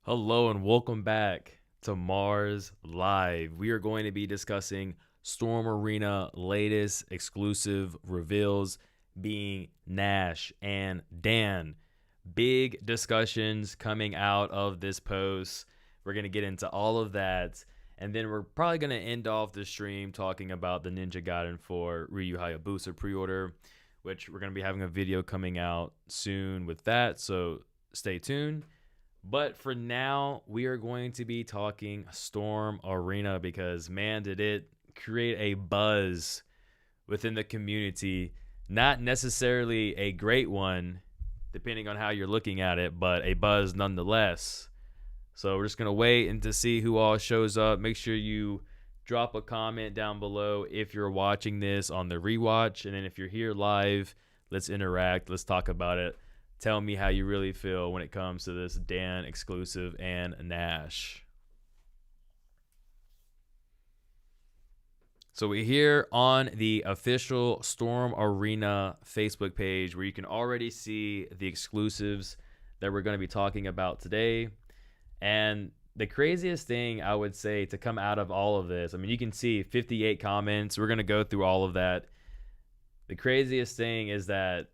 Hello and welcome back to Mars Live. We are going to be discussing Storm Arena latest exclusive reveals being Nash and Dan. Big discussions coming out of this post. We're going to get into all of that. And then we're probably going to end off the stream talking about the Ninja Gaiden for Ryu Hayabusa pre-order, which we're going to be having a video coming out soon with that. So stay tuned. But for now, we are going to be talking Storm Arena because, man, did it create a buzz within the community. Not necessarily a great one, depending on how you're looking at it, but a buzz nonetheless. So we're just going to wait and to see who all shows up. Make sure you drop a comment down below if you're watching this on the rewatch. And then if you're here live, let's interact. Let's talk about it. Tell me how you really feel when it comes to this Dan exclusive and Nash. So we're here on the official Storm Arena Facebook page where you can already see the exclusives that we're going to be talking about today. And the craziest thing I would say to come out of all of this, I mean, you can see 58 comments. We're going to go through all of that. The craziest thing is that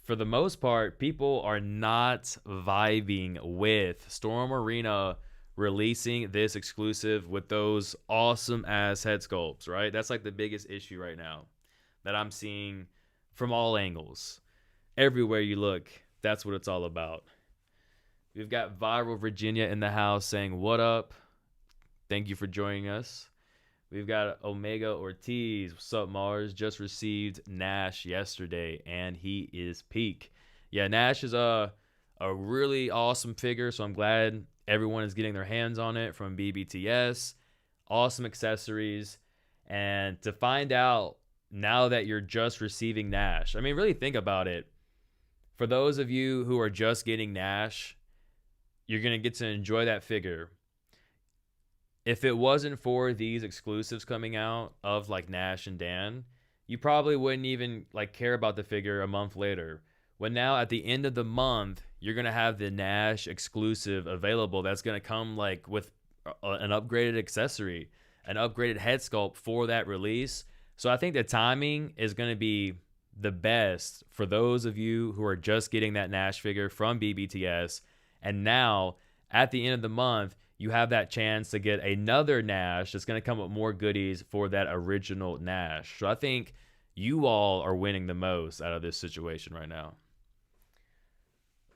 for the most part, people are not vibing with Storm Arena releasing this exclusive with those awesome ass head sculpts, right? That's like the biggest issue right now that I'm seeing from all angles. Everywhere you look, that's what it's all about. We've got Viral Virginia in the house saying, "What up? Thank you for joining us." We've got Omega Ortiz. What's up, Mars? Just received Nash yesterday, and he is peak. Yeah, Nash is a really awesome figure, so I'm glad everyone is getting their hands on it from BBTS. Awesome accessories. And to find out now that you're just receiving Nash, I mean, really think about it. For those of you who are just getting Nash, you're going to get to enjoy that figure. If it wasn't for these exclusives coming out of like Nash and Dan, you probably wouldn't even like care about the figure a month later. When now at the end of the month, you're going to have the Nash exclusive available that's going to come like with an upgraded accessory, an upgraded head sculpt for that release. So I think the timing is going to be the best for those of you who are just getting that Nash figure from BBTS. And now at the end of the month, you have that chance to get another Nash that's going to come with more goodies for that original Nash. So I think you all are winning the most out of this situation right now.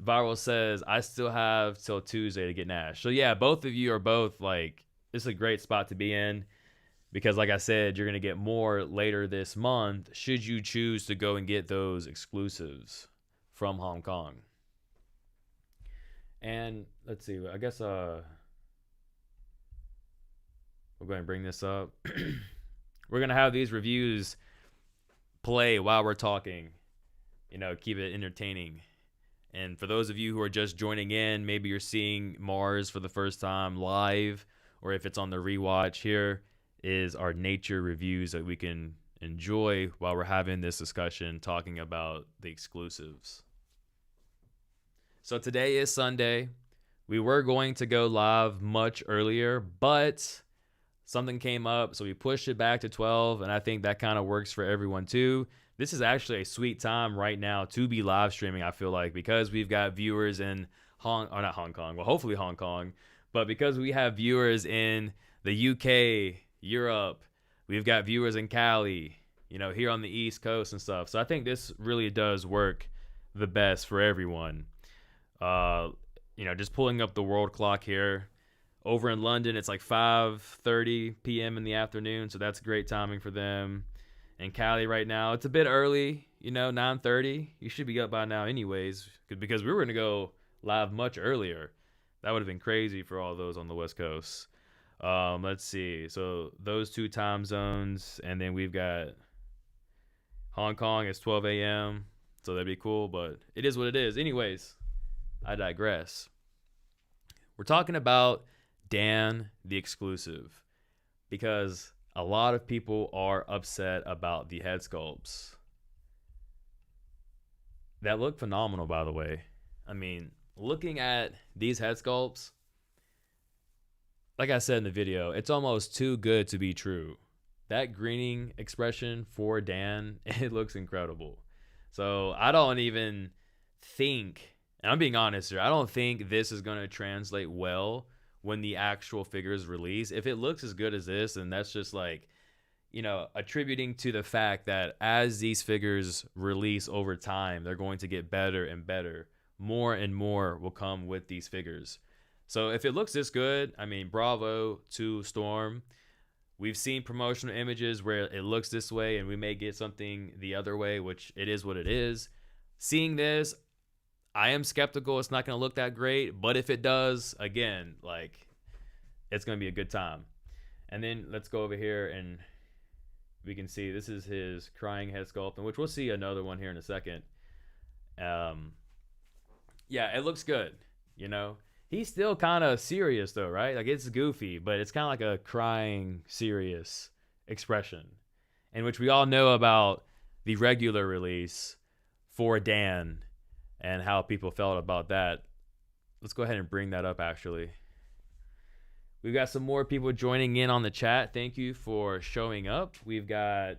Viral says, "I still have till Tuesday to get Nash." So yeah, both of you are both like, this is a great spot to be in because like I said, you're going to get more later this month should you choose to go and get those exclusives from Hong Kong. And let's see, I guess we'll go ahead and bring this up. We're going to have these reviews play while we're talking, keep it entertaining. And for those of you who are just joining in, maybe you're seeing Mars for the first time live, or if it's on the rewatch, here is our nature reviews that we can enjoy while we're having this discussion talking about the exclusives. So today is Sunday. We were going to go live much earlier, but something came up, so we pushed it back to 12, and I think that kind of works for everyone too. This is actually a sweet time right now to be live streaming, I feel like, because we've got viewers in not Hong Kong, well, hopefully Hong Kong, but because we have viewers in the UK, Europe, we've got viewers in Cali, here on the East Coast and stuff. So I think this really does work the best for everyone. Just pulling up the world clock here. Over in London, it's like 5:30 p.m. in the afternoon, so that's great timing for them. In Cali right now, it's a bit early, 9:30. You should be up by now anyways, because we were going to go live much earlier. That would have been crazy for all those on the West Coast. Let's see. So those two time zones, and then we've got Hong Kong, it's 12 a.m., so that'd be cool, but it is what it is. Anyways, I digress. We're talking about Dan the exclusive because a lot of people are upset about the head sculpts that look phenomenal, by the way. I mean, looking at these head sculpts, like I said in the video, it's almost too good to be true. That greening expression for Dan, it looks incredible. So I don't even think, and I'm being honest here, I don't think this is going to translate well when the actual figure is released. If it looks as good as this, then that's just like, you know, attributing to the fact that as these figures release over time, they're going to get better and better. More and more will come with these figures. So if it looks this good, I mean, bravo to Storm. We've seen promotional images where it looks this way and we may get something the other way, which it is what it is. Seeing this, I am skeptical it's not going to look that great, but if it does, again, like, it's going to be a good time. And then let's go over here and we can see this is his crying head sculpt, which we'll see another one here in a second. Yeah, it looks good, you know. He's still kind of serious though, right? Like, it's goofy, but it's kind of like a crying serious expression, in which we all know about the regular release for Dan and how people felt about that. Let's go ahead and bring that up, actually. We've got some more people joining in on the chat. Thank you for showing up. We've got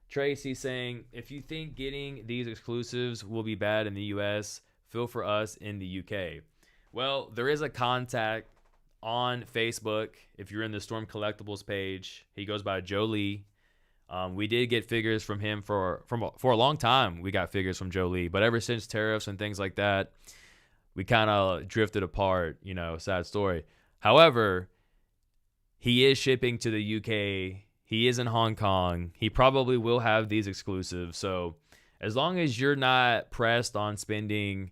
Tracy saying, if you think getting these exclusives will be bad in the US, feel for us in the UK. Well, there is a contact on Facebook. If you're in the Storm Collectibles page, he goes by Joe Lee. We did get figures from him for a long time. We got figures from Joe Lee, but ever since tariffs and things like that, we kind of drifted apart. You know, sad story. However, he is shipping to the UK. He is in Hong Kong. He probably will have these exclusives. So as long as you're not pressed on spending,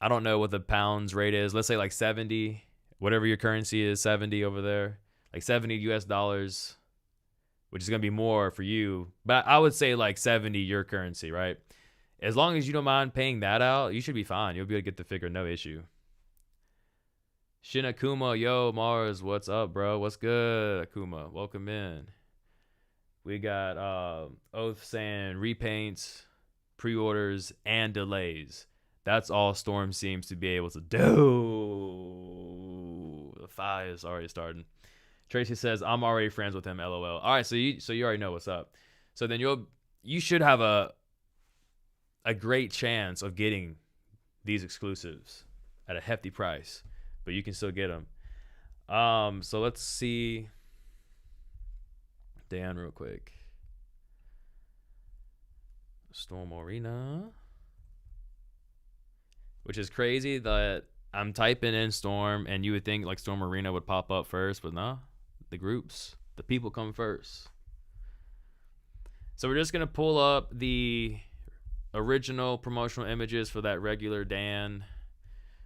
I don't know what the pounds rate is. Let's say like 70, whatever your currency is, 70 over there, like 70 US dollars, which is going to be more for you. But I would say like 70 your currency, right? As long as you don't mind paying that out, you should be fine. You'll be able to get the figure, no issue. Shin Akuma, yo, Mars, what's up, bro? What's good, Akuma? Welcome in. We got Oath saying repaints, pre-orders, and delays. That's all Storm seems to be able to do. The fire is already starting. Tracy says, I'm already friends with him, LOL. All right, so you already know what's up. So then you should have a great chance of getting these exclusives at a hefty price, but you can still get them. So let's see Dan real quick. Storm Arena. Which is crazy that I'm typing in Storm and you would think like Storm Arena would pop up first, but no, the groups, the people come first. So we're just going to pull up the original promotional images for that regular Dan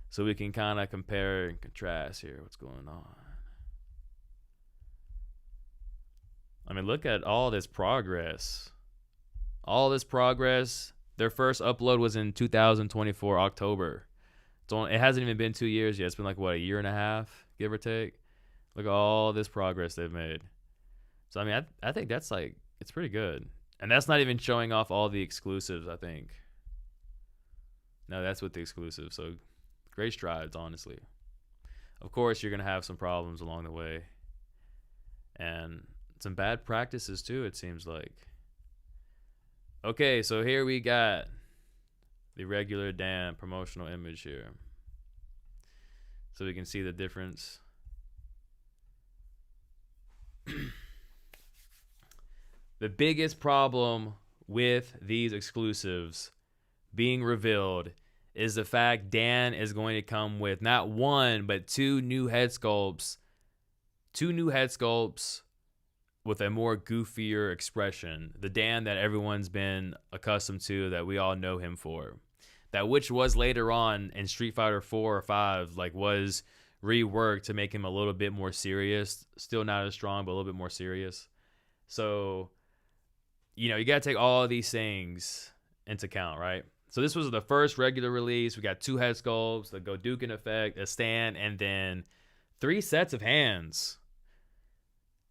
so we can kind of compare and contrast here what's going on. I mean, look at all this progress. All this progress. Their first upload was in 2024 October. It hasn't even been 2 years yet. It's been like, what, a year and a half, give or take? Look at all this progress they've made. So, I mean, I think that's like, it's pretty good. And that's not even showing off all the exclusives, I think. No, that's with the exclusives. So, great strides, honestly. Of course, you're going to have some problems along the way. And some bad practices, too, it seems like. Okay, so here we got the regular Dan promotional image here. So we can see the difference. The biggest problem with these exclusives being revealed is the fact Dan is going to come with not one, but two new head sculpts. Two new head sculpts with a more goofier expression. The Dan that everyone's been accustomed to, that we all know him for. That which was later on in Street Fighter 4 or 5, like, was reworked to make him a little bit more serious. Still not as strong, but a little bit more serious. So, you know, you got to take all of these things into account, right? So this was the first regular release. We got two head sculpts, the Goduken effect, a stand, and then 3 sets of hands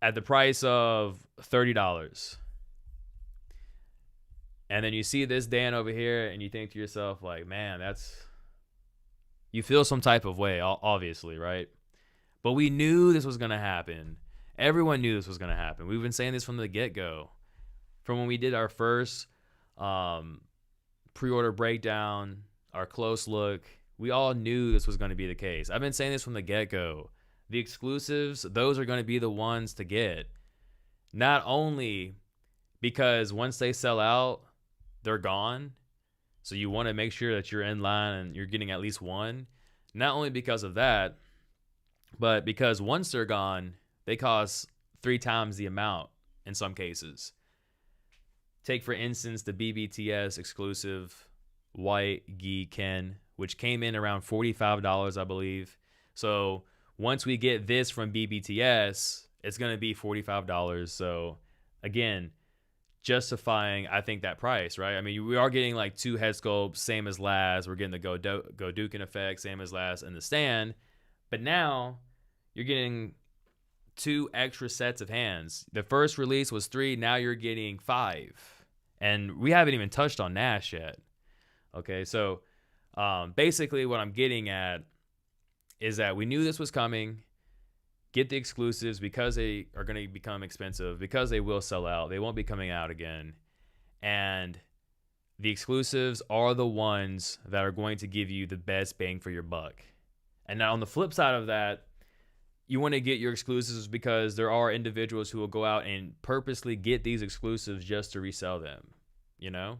at the price of $30. And then you see this Dan over here and you think to yourself, like, man, you feel some type of way, obviously, right? But we knew this was going to happen. Everyone knew this was going to happen. We've been saying this from the get-go. From when we did our first pre-order breakdown, our close look, we all knew this was going to be the case. I've been saying this from the get-go. The exclusives, those are going to be the ones to get. Not only because once they sell out, they're gone. So you want to make sure that you're in line and you're getting at least one. Not only because of that, but because once they're gone, they cost 3 times the amount in some cases. Take, for instance, the BBTS exclusive White Gi Ken, which came in around $45, I believe. So once we get this from BBTS, it's going to be $45. So again, justifying, I think, that price, right? I mean, we are getting like 2 head sculpts, same as last. We're getting the Goduken effect, same as last, and the stand. But now you're getting 2 extra sets of hands. The first release was 3. Now you're getting 5. And we haven't even touched on Nash yet. Okay, so basically what I'm getting at is that we knew this was coming. Get the exclusives because they are going to become expensive, because they will sell out. They won't be coming out again. And the exclusives are the ones that are going to give you the best bang for your buck. And now on the flip side of that, you want to get your exclusives because there are individuals who will go out and purposely get these exclusives just to resell them, you know?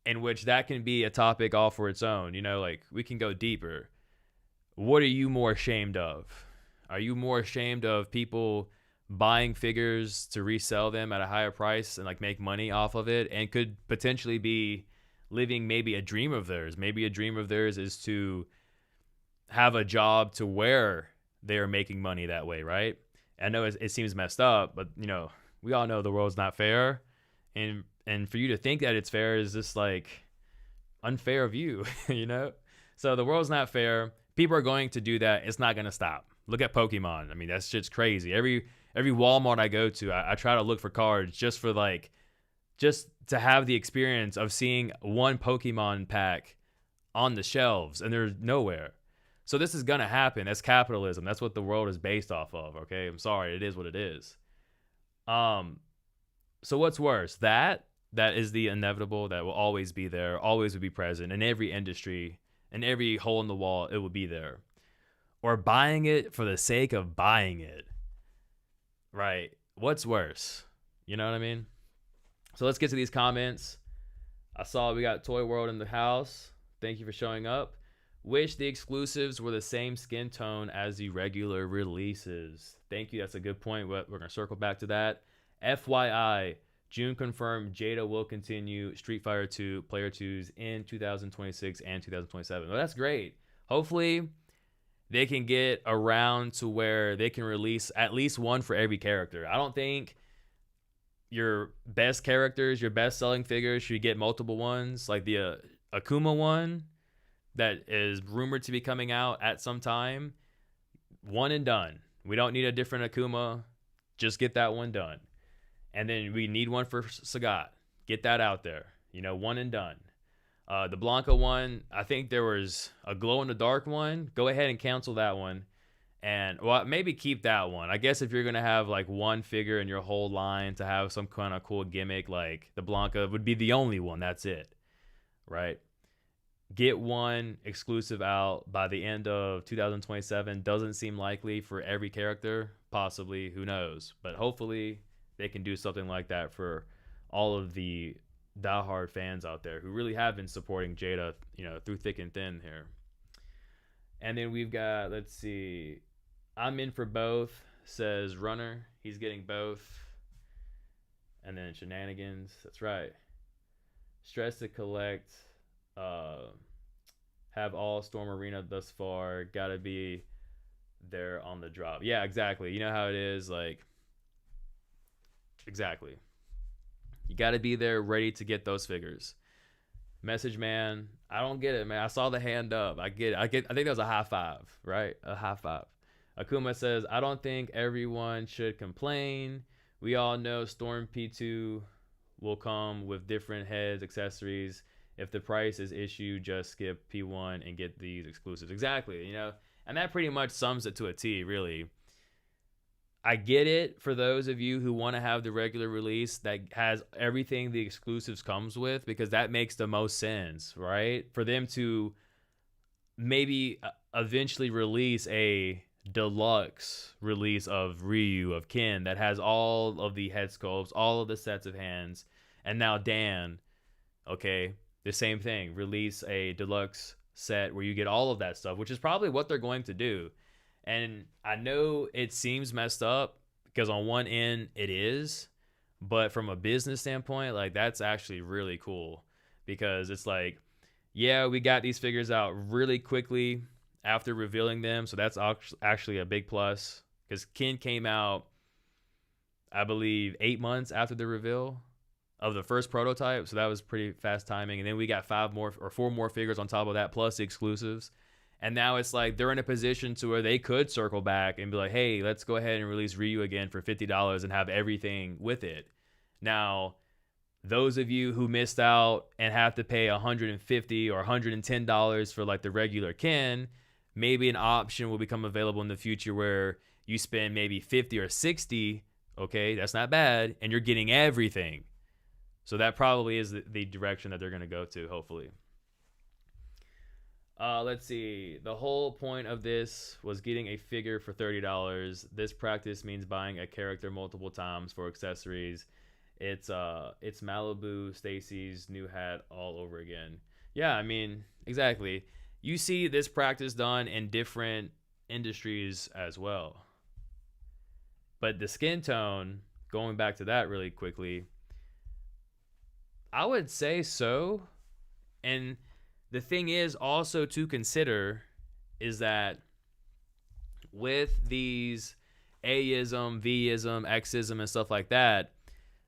In which that can be a topic all for its own. You know, like, we can go deeper. What are you more ashamed of? Are you more ashamed of people buying figures to resell them at a higher price and like make money off of it, and could potentially be living maybe a dream of theirs? Maybe a dream of theirs is to have a job to where they're making money that way, right? I know it seems messed up, but you know, we all know the world's not fair, and for you to think that it's fair is just like unfair of you, you know? So the world's not fair. People are going to do that. It's not going to stop. Look at Pokemon. I mean, that shit's crazy. Every Walmart I go to, I try to look for cards just to have the experience of seeing one Pokemon pack on the shelves, and they're nowhere. So this is going to happen. That's capitalism. That's what the world is based off of, okay? I'm sorry. It is what it is. So what's worse? That is the inevitable that will always be there, always will be present in every industry, in every hole in the wall, it will be there. Or buying it for the sake of buying it, right? What's worse? You know what I mean? So let's get to these comments. I saw we got Toy World in the house. Thank you for showing up. Wish the exclusives were the same skin tone as the regular releases. Thank you. That's a good point. We're going to circle back to that. FYI, June confirmed Jada will continue Street Fighter 2 Player 2s in 2026 and 2027. Well, that's great. Hopefully they can get around to where they can release at least one for every character. I don't think your best characters, your best selling figures should get multiple ones. Like the Akuma one that is rumored to be coming out at some time. One and done. We don't need a different Akuma. Just get that one done. And then we need one for Sagat. Get that out there. You know, one and done. The Blanca one, I think there was a glow-in-the-dark one. Go ahead and cancel that one. And, well, maybe keep that one. I guess if you're going to have, like, one figure in your whole line to have some kind of cool gimmick, like the Blanca would be the only one. That's it. Right? Get one exclusive out by the end of 2027. Doesn't seem likely for every character. Possibly. Who knows? But hopefully they can do something like that for all of the diehard fans out there who really have been supporting Jada, you know, through thick and thin here. And then we've got, let's see, I'm in for both, says Runner. He's getting both. And then Shenanigans, that's right. Stress to collect, have all Storm Arena thus far, gotta be there on the drop. Yeah, exactly. You know how it is, like, exactly. You got to be there ready to get those figures. Message Man, I don't get it, man. I saw the hand up. I get it. I think that was a high five, right? A high five. Akuma says, I don't think everyone should complain. We all know Storm P2 will come with different heads, accessories. If the price is issue, just skip P1 and get these exclusives. Exactly. You know, And that pretty much sums it to a T, really. I get it for those of you who want to have the regular release that has everything the exclusives comes with, because that makes the most sense, right? For them to maybe eventually release a deluxe release of Ryu, of Ken, that has all of the head sculpts, all of the sets of hands, and now Dan, okay, the same thing. Release a deluxe set where you get all of that stuff, which is probably what they're going to do. And I know it seems messed up because on one end it is, but from a business standpoint, like that's actually really cool, because it's like, yeah, we got these figures out really quickly after revealing them. So that's actually a big plus, because Ken came out, I believe, 8 months after the reveal of the first prototype. So that was pretty fast timing. And then we got 4 more figures on top of that, plus the exclusives. And now it's like they're in a position to where they could circle back and be like, hey, let's go ahead and release Ryu again for $50 and have everything with it. Now, those of you who missed out and have to pay $150 or $110 for like the regular Ken, maybe an option will become available in the future where you spend maybe $50 or $60. Okay, that's not bad. And you're getting everything. So that probably is the direction that they're going to go to, hopefully. Let's see. The whole point of this was getting a figure for $30. This practice means buying a character multiple times for accessories. It's Malibu Stacy's new hat all over again. Yeah, I mean, exactly. You see this practice done in different industries as well. But the skin tone, going back to that really quickly, I would say so. And the thing is also to consider is that with these A-ism, V-ism, X-ism, and stuff like that,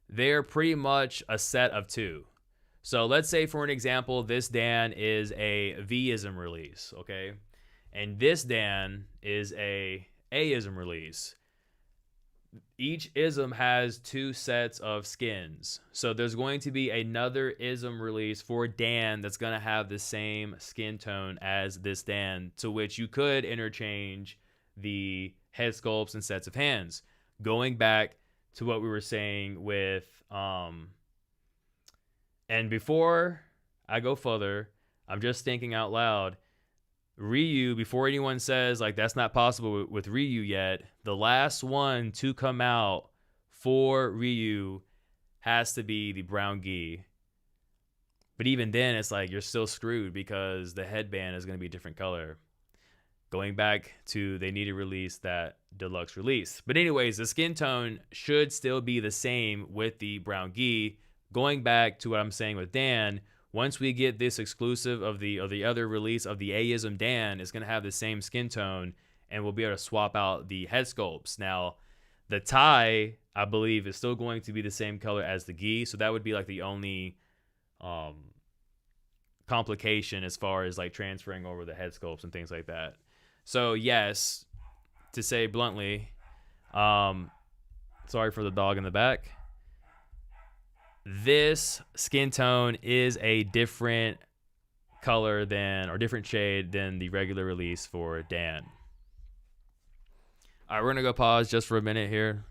they're pretty much a set of two. So let's say, for an example, this Dan is a V-ism release, okay? And this Dan is a A-ism release. Each ism has 2 sets of skins. So there's going to be another ism release for Dan that's going to have the same skin tone as this Dan, to which you could interchange the head sculpts and sets of hands. Going back to what we were saying with and before I go further, I'm just thinking out loud. Ryu, before anyone says like that's not possible with Ryu yet, the last one to come out for Ryu has to be the brown gi. But even then, it's like you're still screwed because the headband is going to be a different color. Going back to they need to release that deluxe release. But anyways, the skin tone should still be the same with the brown gi. Going back to what I'm saying with Dan, once we get this exclusive of the other release of the A-ism Dan, it's going to have the same skin tone, and we'll be able to swap out the head sculpts. Now, the tie, I believe, is still going to be the same color as the gi, so that would be like the only complication as far as like transferring over the head sculpts and things like that. So yes, to say bluntly, sorry for the dog in the back, this skin tone is a different color than, or different shade than the regular release for Dan. All right, we're gonna go pause just for a minute here.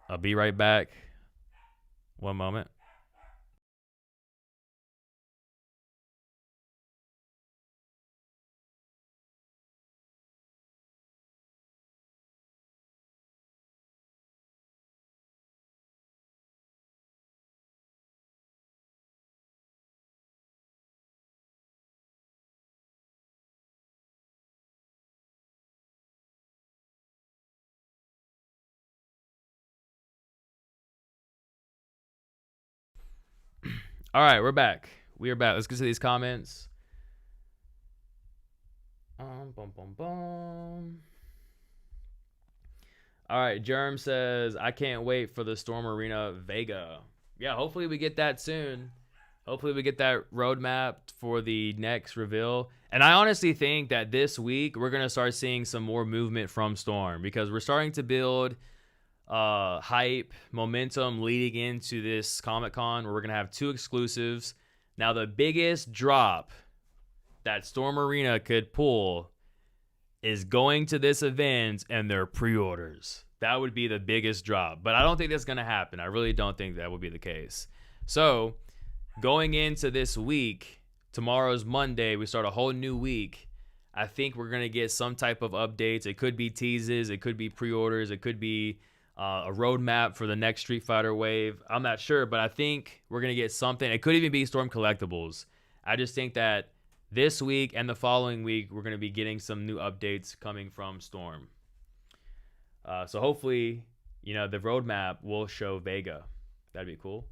I'll be right back. One moment. All right, we're back. We are back. Let's get to these comments. All right, Germ says, I can't wait for the Storm Arena Vega. Yeah, hopefully we get that soon. Hopefully we get that roadmap for the next reveal. And I honestly think that this week we're going to start seeing some more movement from Storm, because we're starting to build hype, momentum leading into this Comic-Con where we're going to have 2 exclusives. Now, the biggest drop that Storm Arena could pull is going to this event and their pre-orders. That would be the biggest drop. But I don't think that's going to happen. I really don't think that would be the case. So going into this week, tomorrow's Monday, we start a whole new week. I think we're going to get some type of updates. It could be teases. It could be pre-orders. It could be a roadmap for the next Street Fighter wave. I'm not sure, but I think we're going to get something. It could even be Storm Collectibles. I just think that this week and the following week, we're going to be getting some new updates coming from Storm. So hopefully, the roadmap will show Vega. That'd be cool.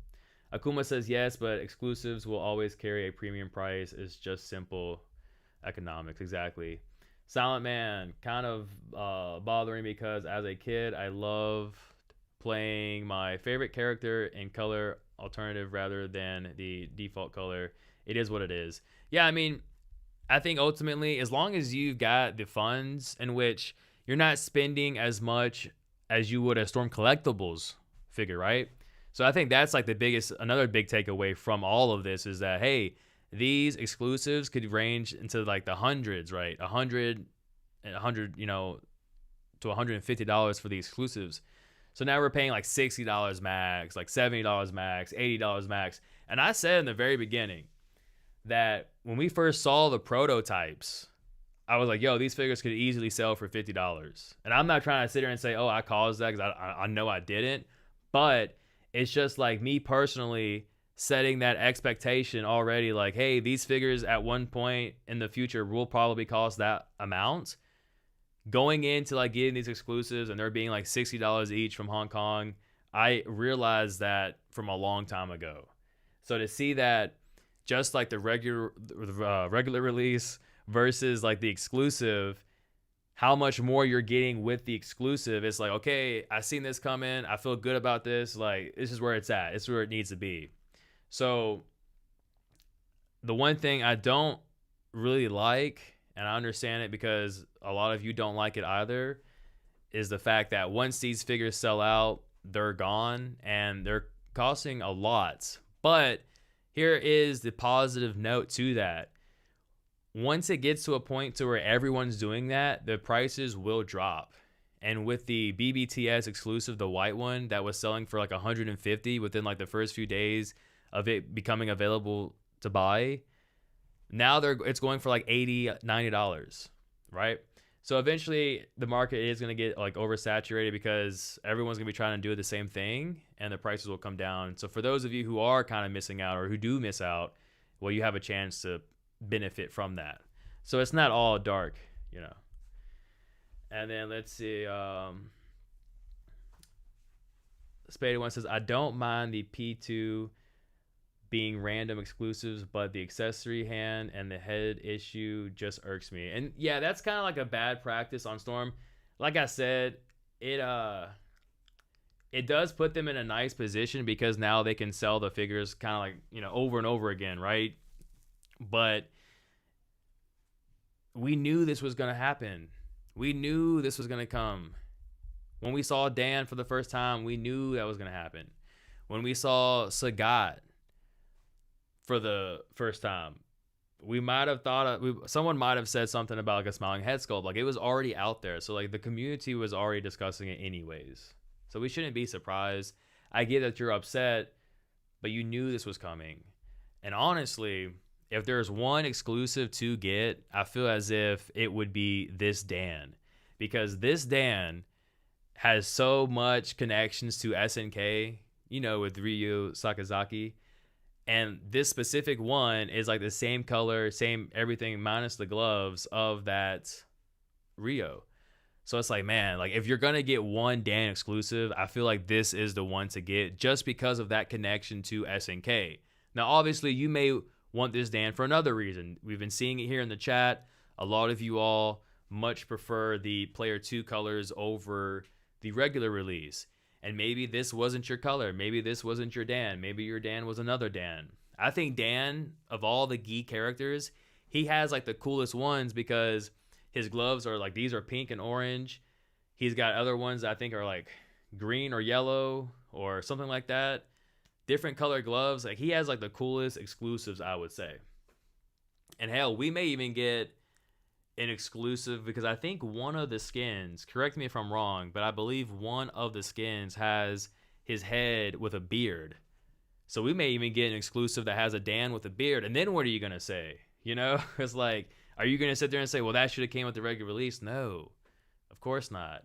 Akuma says yes, but exclusives will always carry a premium price. It's just simple economics. Exactly. Silent Man, kind of bothering because as a kid, I loved playing my favorite character in color alternative rather than the default color. It is what it is. Yeah, I mean, I think ultimately, as long as you've got the funds in which you're not spending as much as you would a Storm Collectibles figure, right? So I think that's like another big takeaway from all of this is that, hey, these exclusives could range into like the hundreds, right? 100, to $150 for the exclusives. So now we're paying like $60 max, like $70 max, $80 max. And I said in the very beginning that when we first saw the prototypes, I was like, yo, these figures could easily sell for $50. And I'm not trying to sit here and say, oh, I caused that, because I know I didn't. But it's just like me personally setting that expectation already, like, hey, these figures at one point in the future will probably cost that amount. Going into like getting these exclusives and they're being like $60 each from Hong Kong, I realized that from a long time ago. So to see that just like the regular release versus like the exclusive, how much more you're getting with the exclusive, it's like, okay, I seen this coming. I feel good about this. Like, this is where it's at. It's where it needs to be. So the one thing I don't really like, and I understand it because a lot of you don't like it either, is the fact that once these figures sell out, they're gone and they're costing a lot. But here is the positive note to that. Once it gets to a point to where everyone's doing that, the prices will drop. And with the BBTS exclusive, the white one that was selling for like $150 within like the first few days of it becoming available to buy, now it's going for like $80, $90, right? So eventually the market is going to get like oversaturated because everyone's going to be trying to do the same thing and the prices will come down. So for those of you who are kind of missing out or who do miss out, well, you have a chance to benefit from that. So it's not all dark, And then let's see. Spade One says, I don't mind the P2 being random exclusives, but the accessory hand and the head issue just irks me. And yeah, that's kind of like a bad practice on Storm. Like I said, it does put them in a nice position because now they can sell the figures kind of like, over and over again, right? But we knew this was going to happen. We knew this was going to come. When we saw Dan for the first time, we knew that was going to happen. When we saw Sagat for the first time, we might have thought someone might have said something about like a smiling head sculpt. Like it was already out there. So like the community was already discussing it anyways. So we shouldn't be surprised. I get that you're upset, but you knew this was coming. And honestly, if there's one exclusive to get, I feel as if it would be this Dan. Because this Dan has so much connections to SNK, with Ryu Sakazaki. And this specific one is like the same color, same everything, minus the gloves of that Rio. So it's like, man, like if you're going to get one Dan exclusive, I feel like this is the one to get just because of that connection to SNK. Now, obviously, you may want this Dan for another reason. We've been seeing it here in the chat. A lot of you all much prefer the Player 2 colors over the regular release. And maybe this wasn't your color. Maybe this wasn't your Dan. Maybe your Dan was another Dan. I think Dan, of all the Gi characters, he has like the coolest ones because his gloves are like, these are pink and orange. He's got other ones that I think are like green or yellow or something like that. Different color gloves. Like he has like the coolest exclusives, I would say. And hell, we may even get an exclusive, because I think one of the skins, correct me if I'm wrong, but I believe one of the skins has his head with a beard. So we may even get an exclusive that has a Dan with a beard. And then what are you going to say? You know, it's like, are you going to sit there and say, well, that should have came with the regular release? No, of course not.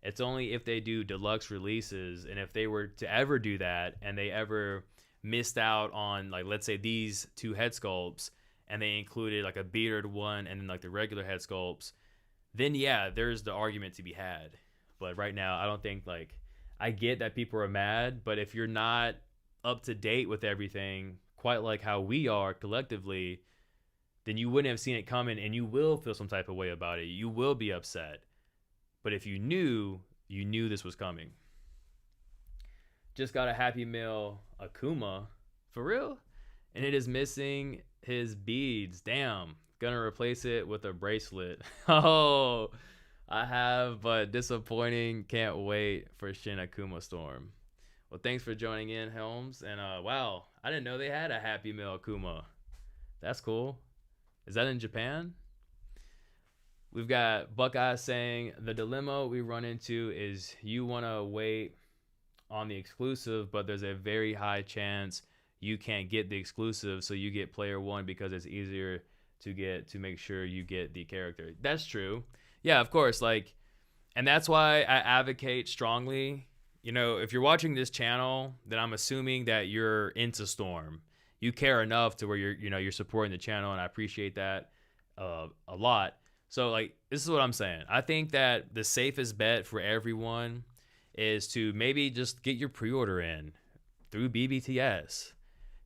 It's only if they do deluxe releases, and if they were to ever do that and they ever missed out on, like, let's say these two head sculpts, and they included like a bearded one and then like the regular head sculpts, then yeah, there's the argument to be had. But right now, I don't think, like, I get that people are mad, but if you're not up to date with everything, quite like how we are collectively, then you wouldn't have seen it coming, and you will feel some type of way about it. You will be upset. But if you knew this was coming. Just got a Happy Meal Akuma. For real? And it is missing his beads. Damn. Gonna replace it with a bracelet. Oh, I have, but disappointing. Can't wait for Shin Akuma Storm. Well, thanks for joining in, Helms. And wow, I didn't know they had a Happy Meal Akuma. That's cool. Is that in Japan? We've got Buckeye saying, the dilemma we run into is you want to wait on the exclusive, but there's a very high chance you can't get the exclusive, so you get player one because it's easier to get, to make sure you get the character. That's true. Yeah, of course. Like, and that's why I advocate strongly, you know, if you're watching this channel, then I'm assuming that you're into Storm. You care enough to where you're supporting the channel, and I appreciate that a lot. So, like, this is what I'm saying. I think that the safest bet for everyone is to maybe just get your pre-order in through BBTS.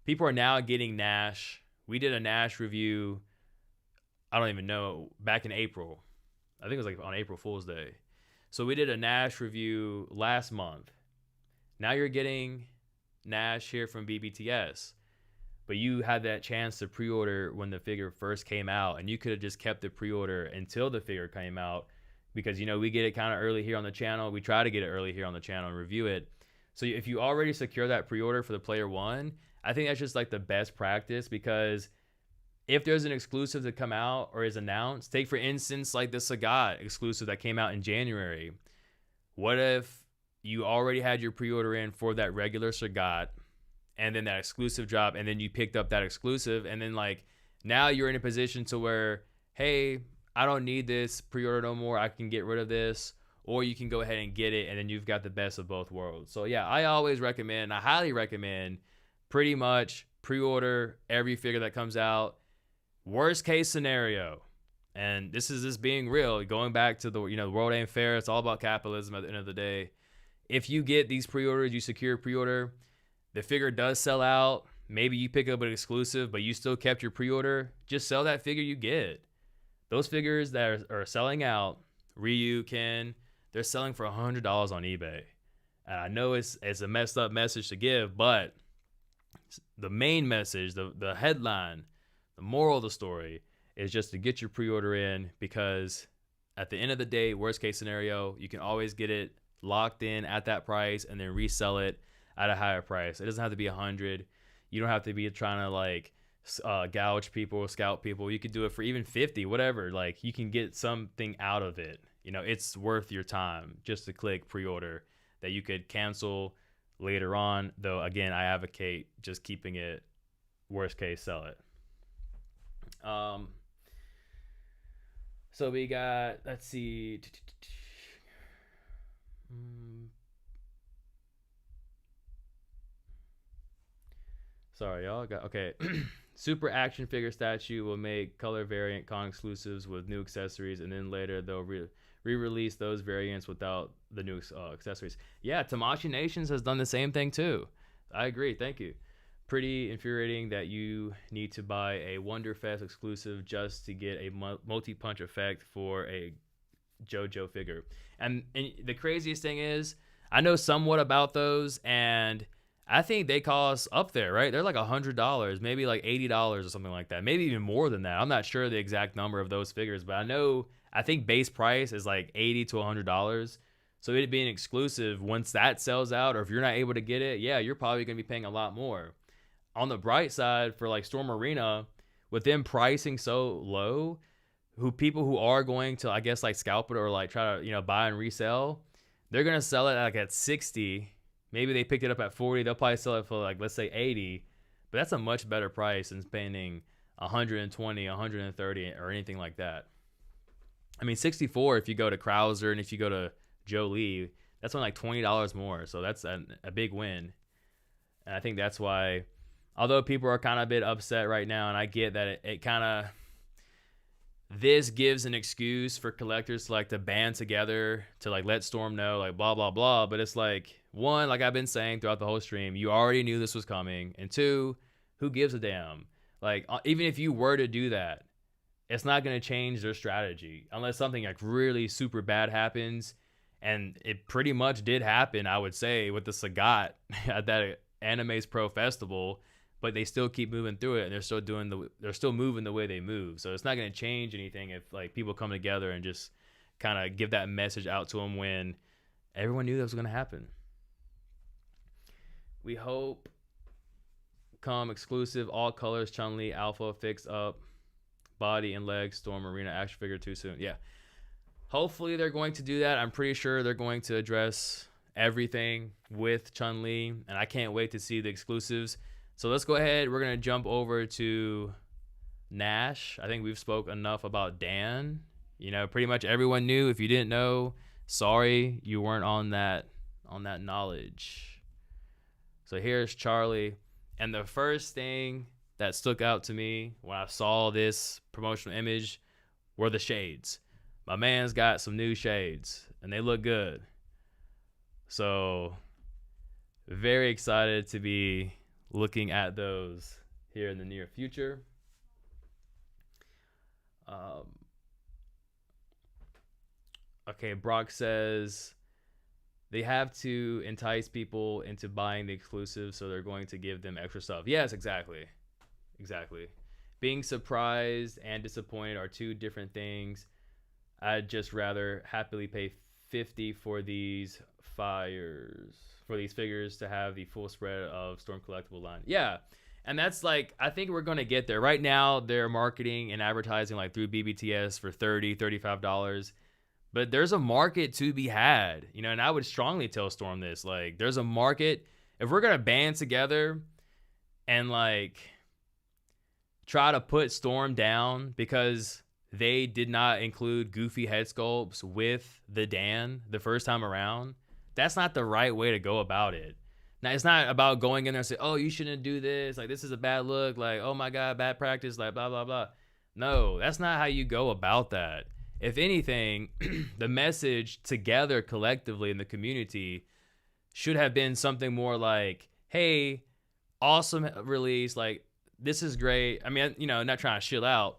People are now getting Nash. We did a Nash review, I don't even know, back in April. I think it was like on April Fool's Day. So we did a Nash review last month. Now you're getting Nash here from BBTS. But you had that chance to pre-order when the figure first came out, and you could have just kept the pre-order until the figure came out, because, you know, we get it kind of early here on the channel. We try to get it early here on the channel and review it. So if you already secure that pre-order for the player one, I think that's just like the best practice, because if there's an exclusive to come out or is announced, take for instance like the Sagat exclusive that came out in January. What if you already had your pre-order in for that regular Sagat, and then that exclusive drop, and then you picked up that exclusive, and then, like, now you're in a position to where, hey, I don't need this pre-order no more, I can get rid of this, or you can go ahead and get it, and then you've got the best of both worlds. So yeah, I always recommend, I highly recommend, pretty much pre-order every figure that comes out. Worst case scenario, and this is just being real, going back to the, you know, the world ain't fair, it's all about capitalism at the end of the day. If you get these pre-orders, you secure a pre-order, the figure does sell out, maybe you pick up an exclusive, but you still kept your pre-order, just sell that figure you get. Those figures that are selling out, Ryu, Ken, they're selling for $100 on eBay. And I know it's a messed up message to give, but the main message, the headline, the moral of the story is just to get your pre-order in, because at the end of the day, worst case scenario, you can always get it locked in at that price and then resell it at a higher price. It doesn't have to be 100. You don't have to be trying to, like, gouge people, scout people. You could do it for even 50, whatever. Like, you can get something out of it. You know, it's worth your time just to click pre-order that you could cancel later on. Though, again, I advocate just keeping it, worst case, sell it. So we got, let's see. Sorry, y'all. Okay. Super action figure statue will make color variant con exclusives with new accessories, and then later they'll re-release those variants without the new accessories. Yeah, Tamashii Nations has done the same thing too. I agree. Thank you. Pretty infuriating that you need to buy a Wonderfest exclusive just to get a multi-punch effect for a JoJo figure. And the craziest thing is, I know somewhat about those, and I think they cost up there, right? They're like $100, maybe like $80 or something like that. Maybe even more than that. I'm not sure the exact number of those figures, but I think base price is like $80 to $100. So it being exclusive, once that sells out, or if you're not able to get it, yeah, you're probably going to be paying a lot more. On the bright side, for like Storm Arena, with them pricing so low, who people who are going to, I guess, like scalp it or like try to, buy and resell, they're gonna sell it like at 60. Maybe they picked it up at 40. They'll probably sell it for like, let's say 80, but that's a much better price than spending 120, 130 or anything like that. I mean, 64 if you go to Krauser and if you go to Jolie, that's only like $20 more. So that's a big win. And I think that's why, although people are kind of a bit upset right now, and I get that it kind of, this gives an excuse for collectors to like to band together to like let Storm know like blah blah blah, but it's like, one, like I've been saying throughout the whole stream, you already knew this was coming, and two, who gives a damn? Like even if you were to do that, it's not going to change their strategy unless something like really super bad happens, and it pretty much did happen, I would say, with the Sagat at that Anime's Pro Festival. But they still keep moving through it, and they're still moving the way they move. So it's not going to change anything if like people come together and just kind of give that message out to them when everyone knew that was going to happen. We hope come exclusive all colors Chun-Li Alpha fix up body and legs Storm Arena action figure too soon. Yeah, hopefully they're going to do that. I'm pretty sure they're going to address everything with Chun-Li, and I can't wait to see the exclusives. So let's go ahead. We're going to jump over to Nash. I think we've spoke enough about Dan. Pretty much everyone knew. If you didn't know, sorry, you weren't on that knowledge. So here's Charlie. And the first thing that stuck out to me when I saw this promotional image were the shades. My man's got some new shades, and they look good. So very excited to be looking at those here in the near future. Okay, Brock says they have to entice people into buying the exclusive, so they're going to give them extra stuff. Yes, exactly. Being surprised and disappointed are two different things. I'd just rather happily pay $50 for these figures to have the full spread of Storm collectible line. Yeah, and that's like, I think we're going to get there. Right now they're marketing and advertising like through BBTS for $30, $35, but there's a market to be had, and I would strongly tell Storm this, like, there's a market. If we're going to band together and like try to put Storm down because they did not include goofy head sculpts with the Dan the first time around, that's not the right way to go about it. Now, it's not about going in there and say, oh, you shouldn't do this. Like, this is a bad look. Like, oh my God, bad practice. Like, blah, blah, blah. No, that's not how you go about that. If anything, the message together collectively in the community should have been something more like, hey, awesome release. Like, this is great. I mean, not trying to chill out,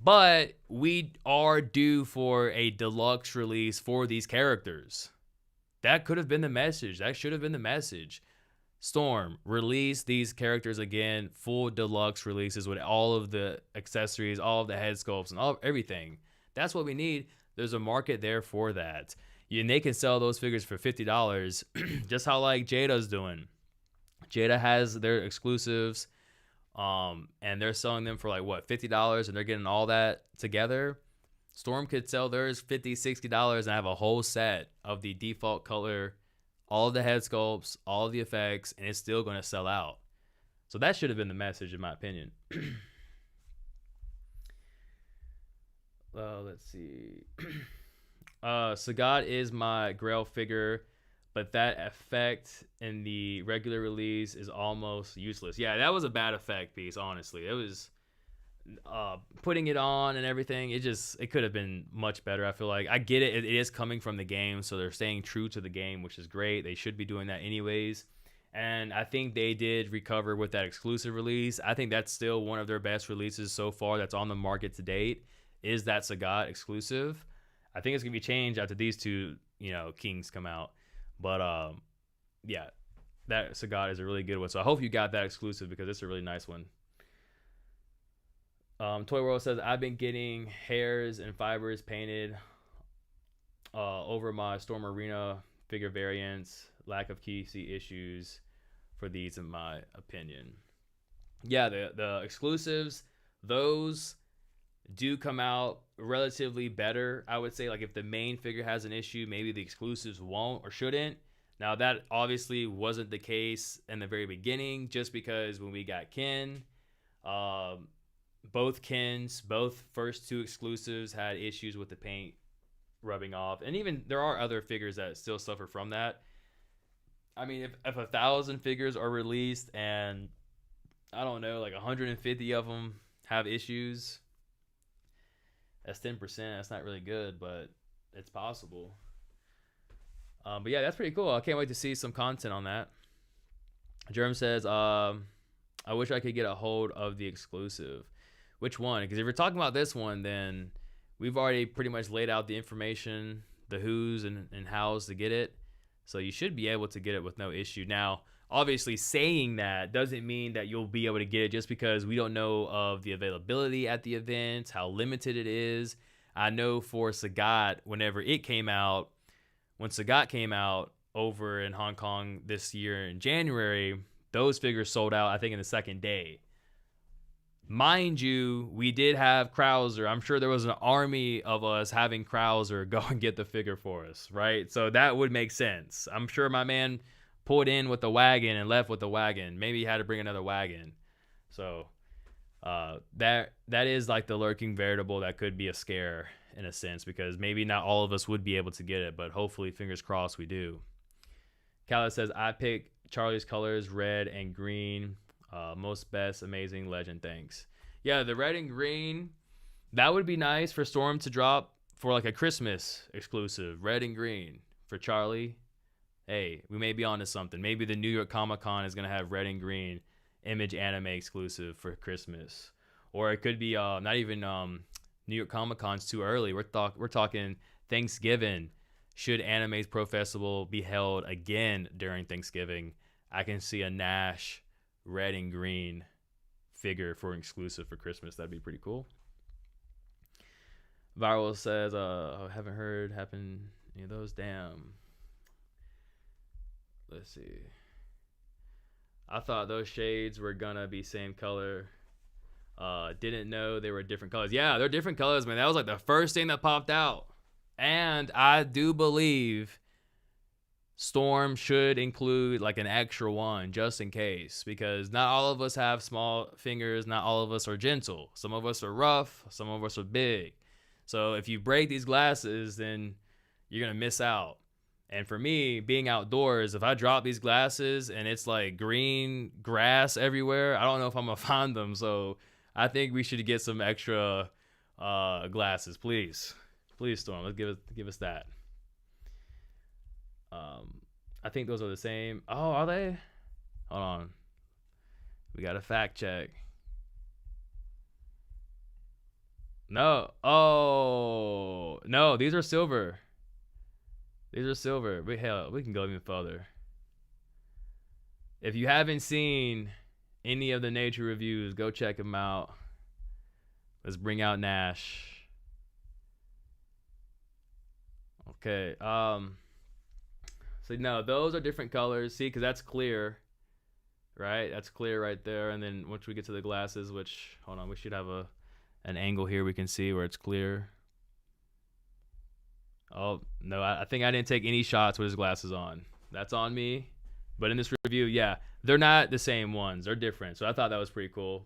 but we are due for a deluxe release for these characters. That could have been the message. That should have been the message. Storm, release these characters again, full deluxe releases with all of the accessories, all of the head sculpts, and everything. That's what we need. There's a market there for that. And they can sell those figures for $50, just how like Jada's doing. Jada has their exclusives, and they're selling them for like what, $50, and they're getting all that together. Storm could sell theirs $50, $60 and have a whole set of the default color, all of the head sculpts, all of the effects, and it's still going to sell out. So that should have been the message, in my opinion. Let's see. Sagat is my Grail figure, but that effect in the regular release is almost useless. Yeah, that was a bad effect piece, honestly. It was putting it on and everything. It could have been much better, I feel like. I get it. It is coming from the game, so they're staying true to the game, which is great. They should be doing that anyways. And I think they did recover with that exclusive release. I think that's still one of their best releases so far that's on the market to date, is that Sagat exclusive. I think it's going to be changed after these two, Kings come out. But, yeah, that Sagat is a really good one. So I hope you got that exclusive because it's a really nice one. Toy World says, I've been getting hairs and fibers painted over my Storm Arena figure variants. Lack of key issues for these, in my opinion. Yeah, the exclusives, those, do come out relatively better. I would say, like, if the main figure has an issue, maybe the exclusives won't or shouldn't. Now, that obviously wasn't the case in the very beginning, just because when we got Ken, um, both first two exclusives had issues with the paint rubbing off. And even there are other figures that still suffer from that. I mean, if 1,000 figures are released and I don't know, like 150 of them have issues, that's 10%. That's not really good, but it's possible. But yeah, that's pretty cool. I can't wait to see some content on that. Germ says, I wish I could get a hold of the exclusive. Which one? Because if you're talking about this one, then we've already pretty much laid out the information, the who's and how's to get it. So you should be able to get it with no issue. Now, obviously, saying that doesn't mean that you'll be able to get it, just because we don't know of the availability at the event, how limited it is. I know for Sagat, whenever it came out, when Sagat came out over in Hong Kong this year in January, those figures sold out, I think, in the second day. Mind you, we did have Krauser. I'm sure there was an army of us having Krauser go and get the figure for us, right? So that would make sense. I'm sure my man pulled in with the wagon and left with the wagon. Maybe he had to bring another wagon. So that is like the lurking variable that could be a scare in a sense, because maybe not all of us would be able to get it, but hopefully, fingers crossed, we do. Khaled says, I pick Charlie's colors, red and green. Most best, amazing, legend, thanks. Yeah, the red and green, that would be nice for Storm to drop for like a Christmas exclusive. Red and green for Charlie. Hey, we may be onto something. Maybe the New York Comic Con is going to have red and green Image anime exclusive for Christmas. Or it could be not even New York Comic Con's too early. We're talking Thanksgiving. Should Anime's Pro Festival be held again during Thanksgiving, I can see a Nash red and green figure for an exclusive for Christmas. That'd be pretty cool. Viral says, I haven't heard happen any of those. Damn. Let's see. I thought those shades were gonna be same color. Didn't know they were different colors. Yeah, they're different colors, man. That was like the first thing that popped out. And I do believe Storm should include like an extra one just in case, because not all of us have small fingers. Not all of us are gentle. Some of us are rough. Some of us are big. So if you break these glasses, then you're going to miss out. And for me, being outdoors, if I drop these glasses and it's like green grass everywhere, I don't know if I'm going to find them. So I think we should get some extra glasses, please. Please, Storm. Let's give us that. I think those are the same. Oh, are they? Hold on. We got to fact check. No. Oh, no. These are silver. These are silver. But hell, we can go even further. If you haven't seen any of the nature reviews, go check them out. Let's bring out Nash. Okay. So no, those are different colors. See, because that's clear, right? That's clear right there. And then once we get to the glasses, which, hold on, we should have an angle here we can see where it's clear. Oh, no, I think I didn't take any shots with his glasses on. That's on me. But in this review, yeah, they're not the same ones. They're different. So I thought that was pretty cool.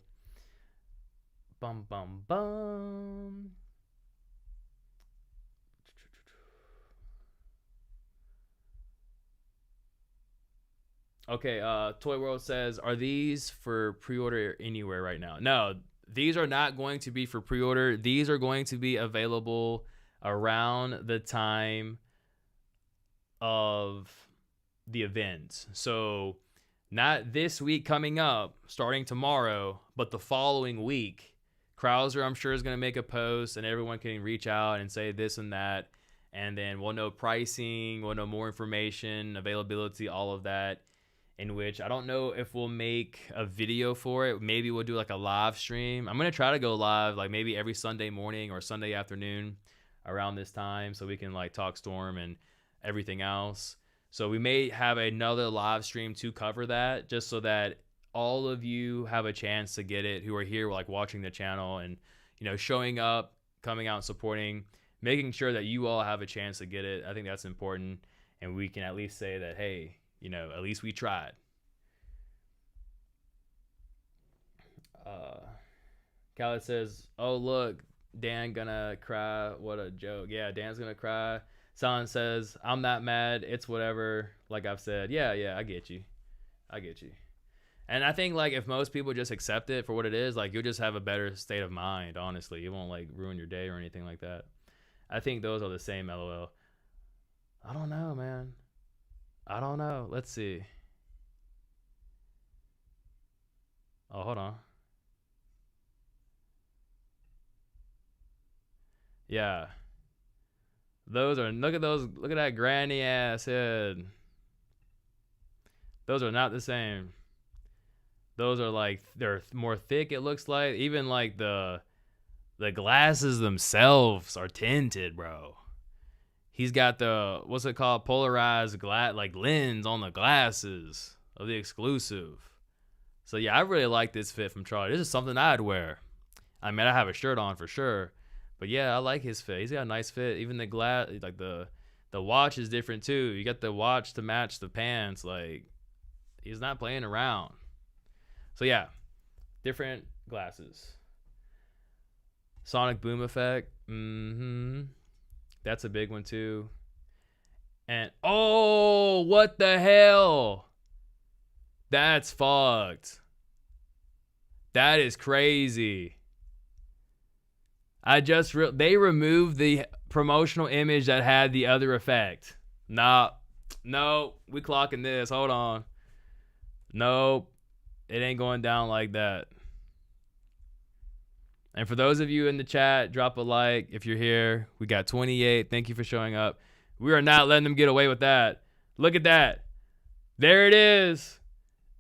Bum, bum, bum. Okay, Toy World says, are these for pre-order anywhere right now? No, these are not going to be for pre-order. These are going to be available around the time of the event. So not this week coming up, starting tomorrow, but the following week. Krauser, I'm sure, is going to make a post and everyone can reach out and say this and that. And then we'll know pricing, we'll know more information, availability, all of that. In which I don't know if we'll make a video for it. Maybe we'll do like a live stream. I'm going to try to go live like maybe every Sunday morning or Sunday afternoon around this time so we can like talk Storm and everything else. So we may have another live stream to cover that, just so that all of you have a chance to get it who are here like watching the channel and showing up, coming out and supporting, making sure that you all have a chance to get it. I think that's important. And we can at least say that, hey, at least we tried. Khaled says, oh, look, Dan gonna cry. What a joke. Yeah, Dan's gonna cry. Silent says, I'm not mad. It's whatever. Like I've said. Yeah, I get you. And I think, like, if most people just accept it for what it is, like, you'll just have a better state of mind, honestly. It won't, like, ruin your day or anything like that. I think those are the same, LOL. I don't know, man. I don't know. Let's see. Oh, hold on. Yeah. Look at that granny ass head. Those are not the same. Those are like, they're more thick, it looks like. Even like the glasses themselves are tinted, bro. He's got the, what's it called, polarized like lens on the glasses of the exclusive. So yeah, I really like this fit from Charlie. This is something I'd wear. I mean, I have a shirt on for sure, but yeah, I like his fit. He's got a nice fit. Even the glass, like the watch is different too. You got the watch to match the pants. Like, he's not playing around. So yeah, different glasses. Sonic boom effect. That's a big one too. And oh, what the hell? That's fucked. That is crazy. They removed the promotional image that had the other effect. No, we clocking this. Hold on. Nope. It ain't going down like that. And for those of you in the chat, drop a like if you're here. We got 28. Thank you for showing up. We are not letting them get away with that. Look at that. There it is.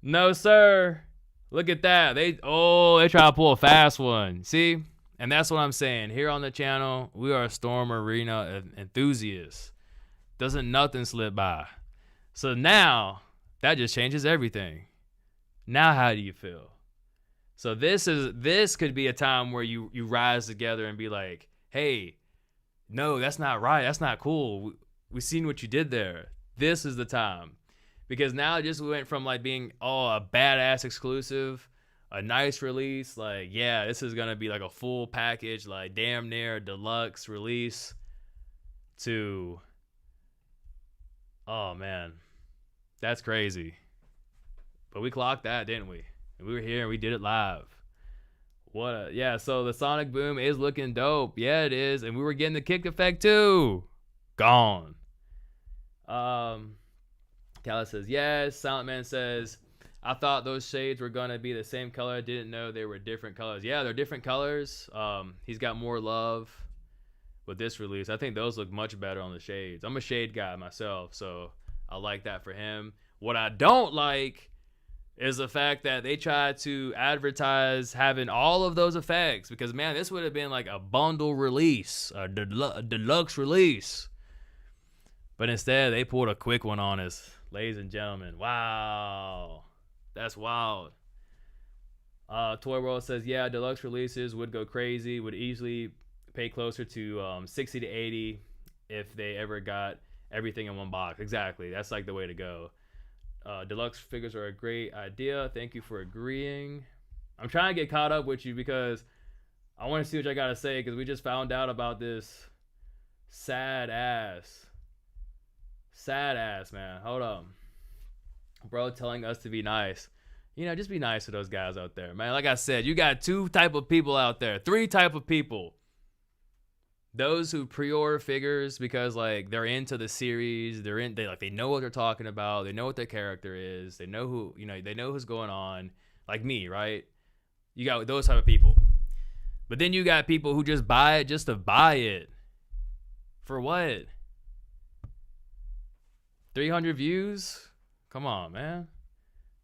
No, sir. Look at that. They try to pull a fast one. See? And that's what I'm saying. Here on the channel, we are Storm Arena enthusiasts. Doesn't nothing slip by. So now, that just changes everything. Now how do you feel? So this could be a time where you rise together and be like, hey, no, that's not right. That's not cool. We seen what you did there. This is the time. Because now it just went from like being a badass exclusive, a nice release, like, yeah, this is gonna be like a full package, like damn near deluxe release, to, oh man, that's crazy. But we clocked that, didn't we? And we were here and we did it live. Yeah, so the Sonic Boom is looking dope. Yeah, it is. And we were getting the kick effect too. Gone. Kala says, yes. Silent Man says, I thought those shades were going to be the same color. I didn't know they were different colors. Yeah, they're different colors. He's got more love with this release. I think those look much better on the shades. I'm a shade guy myself, so I like that for him. What I don't like is the fact that they tried to advertise having all of those effects, because man, this would have been like a bundle release, a deluxe release. But instead, they pulled a quick one on us, ladies and gentlemen. Wow. That's wild. Toy World says, yeah, deluxe releases would go crazy, would easily pay closer to 60 to 80 if they ever got everything in one box. Exactly. That's like the way to go. Deluxe figures are a great idea. Thank you for agreeing. I'm trying to get caught up with you because I want to see what I got to say, because we just found out about this sad ass, man. Hold on. Bro telling us to be nice. Just be nice to those guys out there, man. Like I said, you got two type of people out there. Three type of people. Those who pre-order figures because like they're into the series, they know what they're talking about, they know what their character is, they know who, they know who's going on, like me, right? You got those type of people. But then you got people who just buy it just to buy it. For what? 300 views? Come on, man.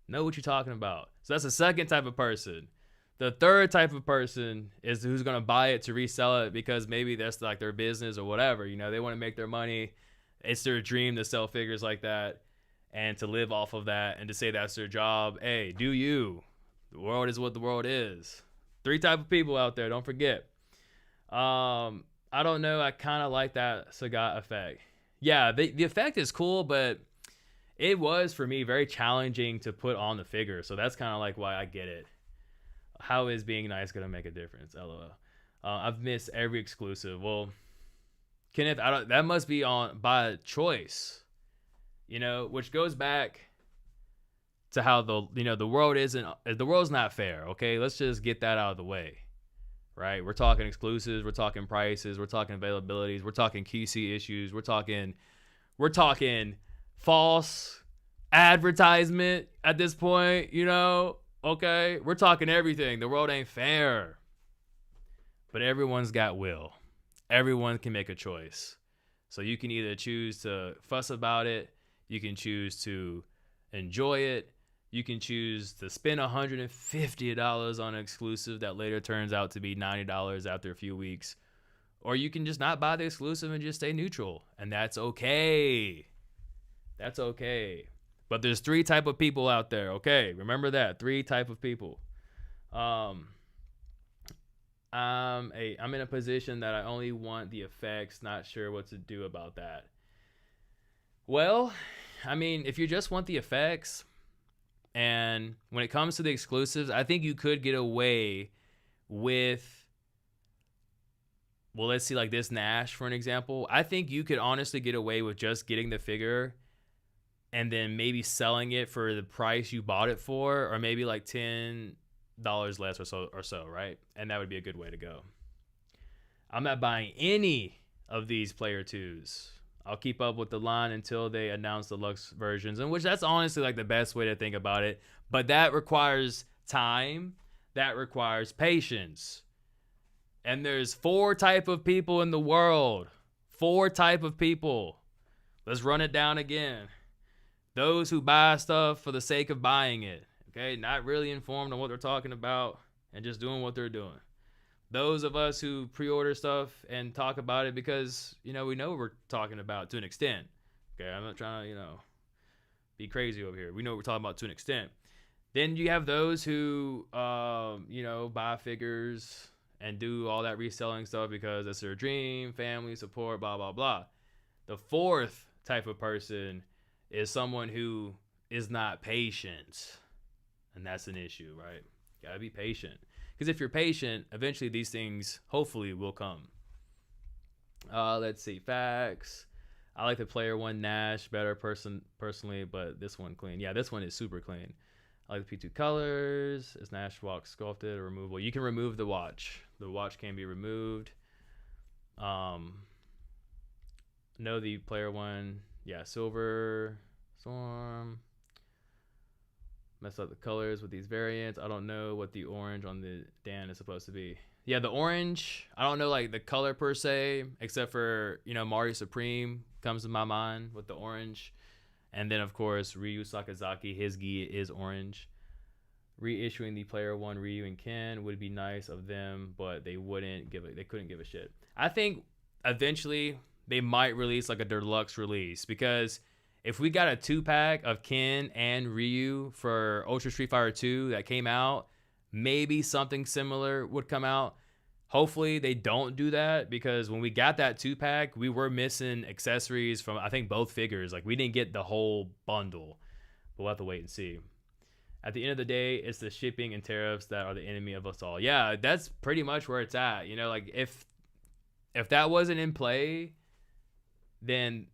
Know what you're talking about. So that's the second type of person. The third type of person is who's going to buy it to resell it because maybe that's like their business or whatever. They want to make their money. It's their dream to sell figures like that and to live off of that and to say that's their job. Hey, do you. The world is what the world is. Three type of people out there. Don't forget. I don't know. I kind of like that Sagat effect. Yeah, the effect is cool, but it was for me very challenging to put on the figure. So that's kind of like why I get it. How is being nice gonna make a difference? LOL. I've missed every exclusive. Well, Kenneth, I don't. That must be on by choice. You know, which goes back to how the world's not fair. Okay, let's just get that out of the way. Right? We're talking exclusives, we're talking prices, we're talking availabilities, we're talking QC issues, we're talking false advertisement at this point, Okay? We're talking everything. The world ain't fair. But everyone's got will. Everyone can make a choice. So you can either choose to fuss about it, you can choose to enjoy it, you can choose to spend $150 on an exclusive that later turns out to be $90 after a few weeks. Or you can just not buy the exclusive and just stay neutral. And that's okay. That's okay. But there's 3 type of people out there, okay? Remember that. 3 type of people. I'm in a position that I only want the effects, not sure what to do about that. Well, I mean, if you just want the effects, and when it comes to the exclusives, I think you could get away with, well, let's see, like this Nash, for an example. I think you could honestly get away with just getting the figure and then maybe selling it for the price you bought it for, or maybe like $10 less or so, right? And that would be a good way to go. I'm not buying any of these player 2s. I'll keep up with the line until they announce the Lux versions, and which that's honestly like the best way to think about it. But that requires time. That requires patience. And there's 4 type of people in the world. 4 type of people. Let's run it down again. Those who buy stuff for the sake of buying it. Okay, not really informed on what they're talking about and just doing what they're doing. Those of us who pre-order stuff and talk about it because, we know what we're talking about to an extent. Okay, I'm not trying to, be crazy over here. We know what we're talking about to an extent. Then you have those who, buy figures and do all that reselling stuff because it's their dream, family support, blah, blah, blah. The 4th type of person is someone who is not patient. And that's an issue, right? Gotta be patient. Because if you're patient, eventually these things hopefully will come. Let's see. Facts. I like the player 1 Nash better personally, but this one clean. Yeah, this one is super clean. I like the P2 colors. Is Nash walk sculpted or removable? You can remove the watch. The watch can be removed. No, the player 1. Yeah, silver. Storm. Mess up the colors with these variants. I don't know what the orange on the Dan is supposed to be. Yeah, the orange, I don't know like the color per se, except for, Mario Supreme comes to my mind with the orange. And then, of course, Ryu Sakazaki, his gi is orange. Reissuing the player 1 Ryu and Ken would be nice of them, but they couldn't give a shit. I think eventually they might release like a deluxe release, because if we got a 2-pack of Ken and Ryu for Ultra Street Fighter 2 that came out, maybe something similar would come out. Hopefully they don't do that, because when we got that 2-pack, we were missing accessories from, I think, both figures. Like, we didn't get the whole bundle. But we'll have to wait and see. At the end of the day, it's the shipping and tariffs that are the enemy of us all. Yeah, that's pretty much where it's at. Like, if that wasn't in play, then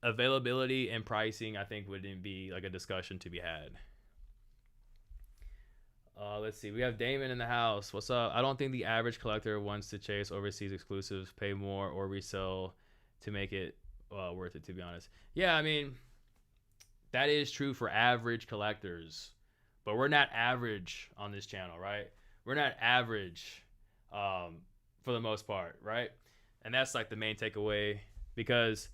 availability and pricing, I think, wouldn't be like a discussion to be had. Let's see. We have Damon in the house. What's up? I don't think the average collector wants to chase overseas exclusives, pay more, or resell to make it worth it, to be honest. Yeah, I mean, that is true for average collectors. But we're not average on this channel, right? We're not average for the most part, right? And that's like the main takeaway, because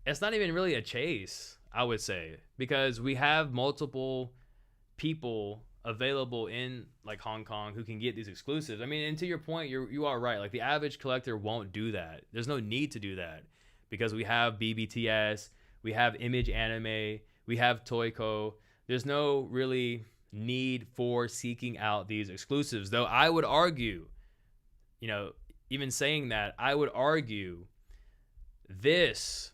it's not even really a chase, I would say, because we have multiple people available in like Hong Kong who can get these exclusives. I mean, and to your point, you are right. Like, the average collector won't do that. There's no need to do that, because we have BBTS, we have Image Anime, we have Toyco. There's no really need for seeking out these exclusives, though I would argue you know, even saying that, I would argue this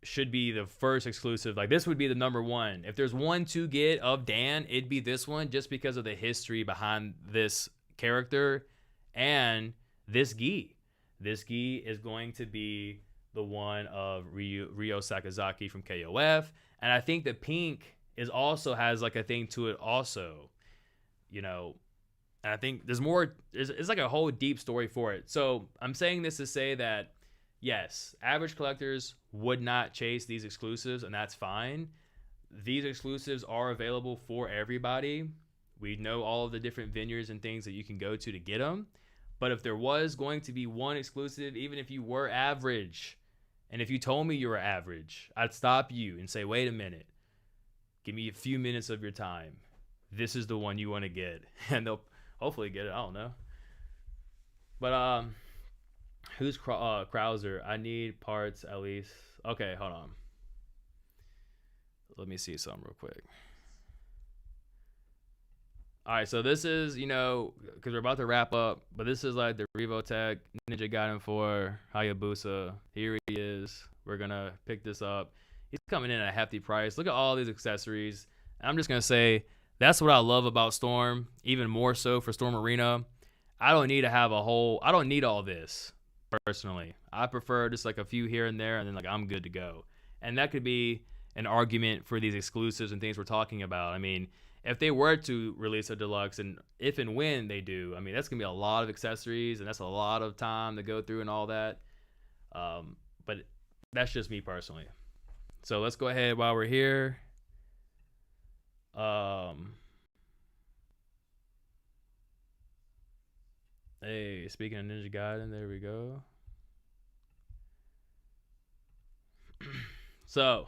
should be the first exclusive. Like, this would be the number one. If there's one to get of Dan, it'd be this one, just because of the history behind this character and this gi. This gi is going to be the one of Ryo Sakazaki from KOF. And I think the pink is also has like a thing to it also, you know. And I think there's more, it's like a whole deep story for it. So I'm saying this to say that, yes, average collectors would not chase these exclusives, and that's fine. These exclusives are available for everybody. We know all of the different vineyards and things that you can go to get them. But if there was going to be one exclusive, even if you were average, and if you told me you were average, I'd stop you and say, wait a minute. Give me a few minutes of your time. This is the one you want to get. And they'll hopefully get it. I don't know. But, who's Krauser? I need parts at least. Okay, hold on. Let me see something real quick. All right, so this is, you know, because we're about to wrap up, but this is like the Revotech Ninja Gaiden 4 Hayabusa. Here he is. We're going to pick this up. He's coming in at a hefty price. Look at all these accessories. I'm just going to say, that's what I love about Storm, even more so for Storm Arena. I don't need to have I don't need all this, personally. I prefer just like a few here and there, and then like I'm good to go. And that could be an argument for these exclusives and things we're talking about. I mean, if they were to release a deluxe, and if and when they do, I mean, that's going to be a lot of accessories, and that's a lot of time to go through and all that. But that's just me personally. So let's go ahead while we're here. Hey, speaking of Ninja Gaiden, there we go. So,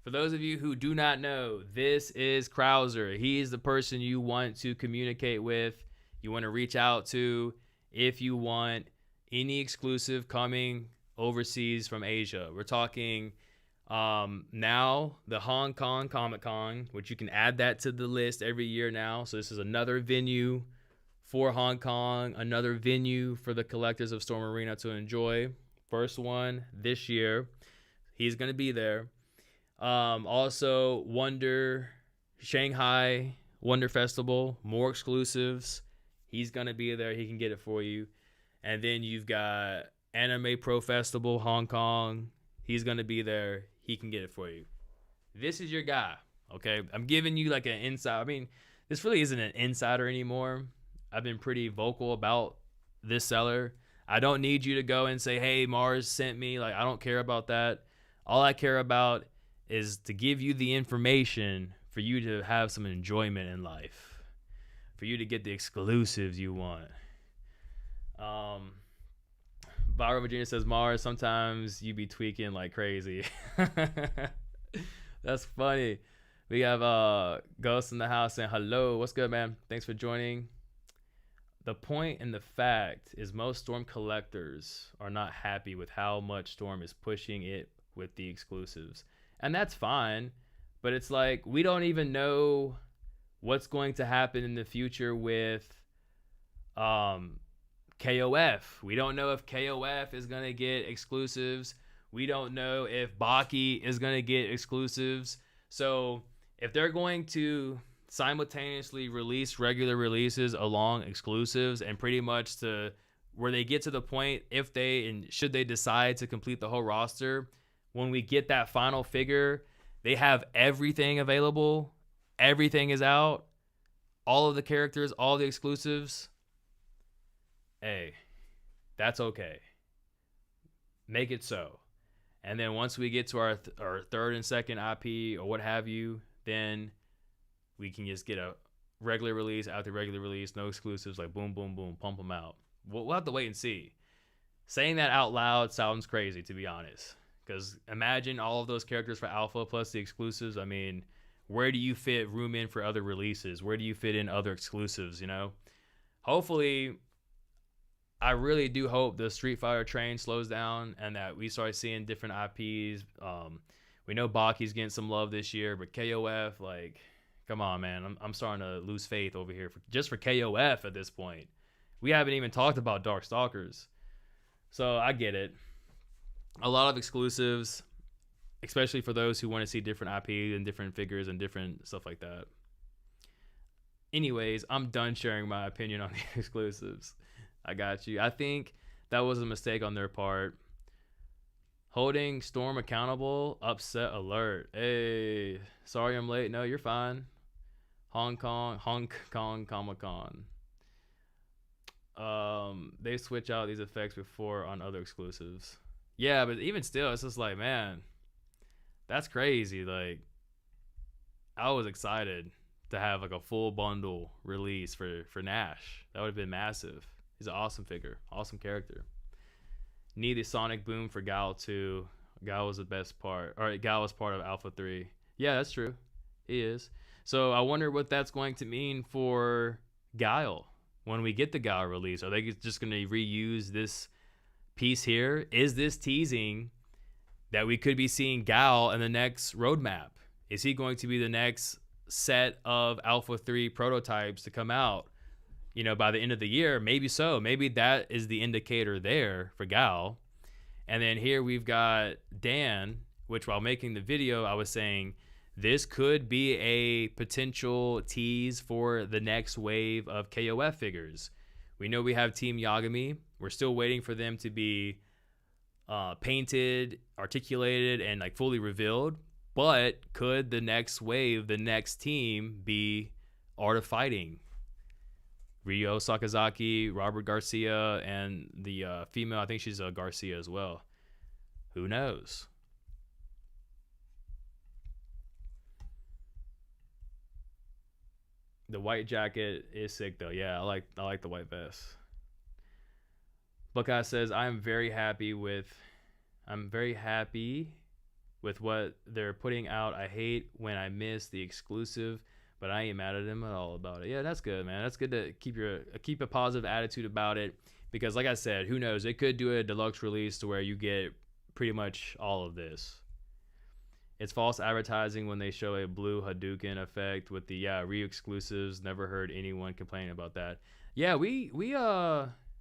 for those of you who do not know, this is Krauser. He is the person you want to communicate with, you want to reach out to if you want any exclusive coming overseas from Asia. We're talking now the Hong Kong Comic Con, which you can add that to the list every year now. So this is another venue for Hong Kong, another venue for the collectors of Storm Arena to enjoy. First one this year. He's going to be there. Also, Shanghai Wonder Festival, more exclusives. He's going to be there. He can get it for you. And then you've got Anime Pro Festival, Hong Kong. He's going to be there. He can get it for you. This is your guy, okay? I'm giving you like an insider. I mean, this really isn't an insider anymore. I've been pretty vocal about this seller. I don't need you to go and say, hey, M.A.R.S sent me. Like, I don't care about that. All I care about is to give you the information for you to have some enjoyment in life, for you to get the exclusives you want. Byron Virginia says, M.A.R.S, sometimes you be tweaking like crazy. That's funny. We have Ghost in the house saying, hello, what's good, man? Thanks for joining. The point and the fact is most Storm collectors are not happy with how much Storm is pushing it with the exclusives. And that's fine, but it's like we don't even know what's going to happen in the future with KOF. We don't know if KOF is going to get exclusives. We don't know if Baki is going to get exclusives. So if they're going to simultaneously release regular releases along exclusives, and pretty much to where they get to the point, if they and should they decide to complete the whole roster, when we get that final figure, they have everything available, everything is out, all of the characters, all the exclusives. Hey, that's okay. Make it so. And then once we get to our third and second IP or what have you, then we can just get a regular release after regular release, no exclusives, like boom, boom, boom, pump them out. We'll have to wait and see. Saying that out loud sounds crazy, to be honest. Because imagine all of those characters for Alpha plus the exclusives. I mean, where do you fit room in for other releases? Where do you fit in other exclusives, you know? Hopefully, I really do hope the Street Fighter train slows down and that we start seeing different IPs. We know Baki's getting some love this year, but KOF, like, come on, man. I'm starting to lose faith over here just for KOF at this point. We haven't even talked about Darkstalkers. So I get it. A lot of exclusives, especially for those who want to see different IP and different figures and different stuff like that. Anyways, I'm done sharing my opinion on the exclusives. I got you. I think that was a mistake on their part. Holding Storm accountable, upset alert. Hey, sorry I'm late. No, you're fine. Hong Kong Comic-Con. They switch out these effects before on other exclusives. Yeah, but even still, it's just like, man, that's crazy. Like, I was excited to have like a full bundle release for Nash. That would have been massive. He's an awesome figure, awesome character. Need the Sonic Boom for Gal 2. Gal was the best part, or Gal was part of Alpha 3. Yeah, that's true. He is. So I wonder what that's going to mean for Guile when we get the Guile release. Are they just going to reuse this piece here? Is this teasing that we could be seeing Guile in the next roadmap? Is he going to be the next set of Alpha 3 prototypes to come out, you know, by the end of the year? Maybe so. Maybe that is the indicator there for Gal. And then here we've got Dan, which while making the video, I was saying this could be a potential tease for the next wave of KOF figures. We know we have Team Yagami. We're still waiting for them to be painted, articulated, and like fully revealed. But could the next wave, the next team, be Art of Fighting? Ryo Sakazaki, Robert Garcia, and the female, I think she's a Garcia as well. Who knows? The white jacket is sick though. Yeah, I like the white vest. Buckeye says, I'm very happy with what they're putting out. I hate when I miss the exclusive, but I ain't mad at them at all about it. Yeah, that's good, man. That's good to keep a positive attitude about it, because like I said, who knows? It could do a deluxe release to where you get pretty much all of this. It's false advertising when they show a blue Hadouken effect with the Ryu exclusives. Never heard anyone complaining about that. Yeah,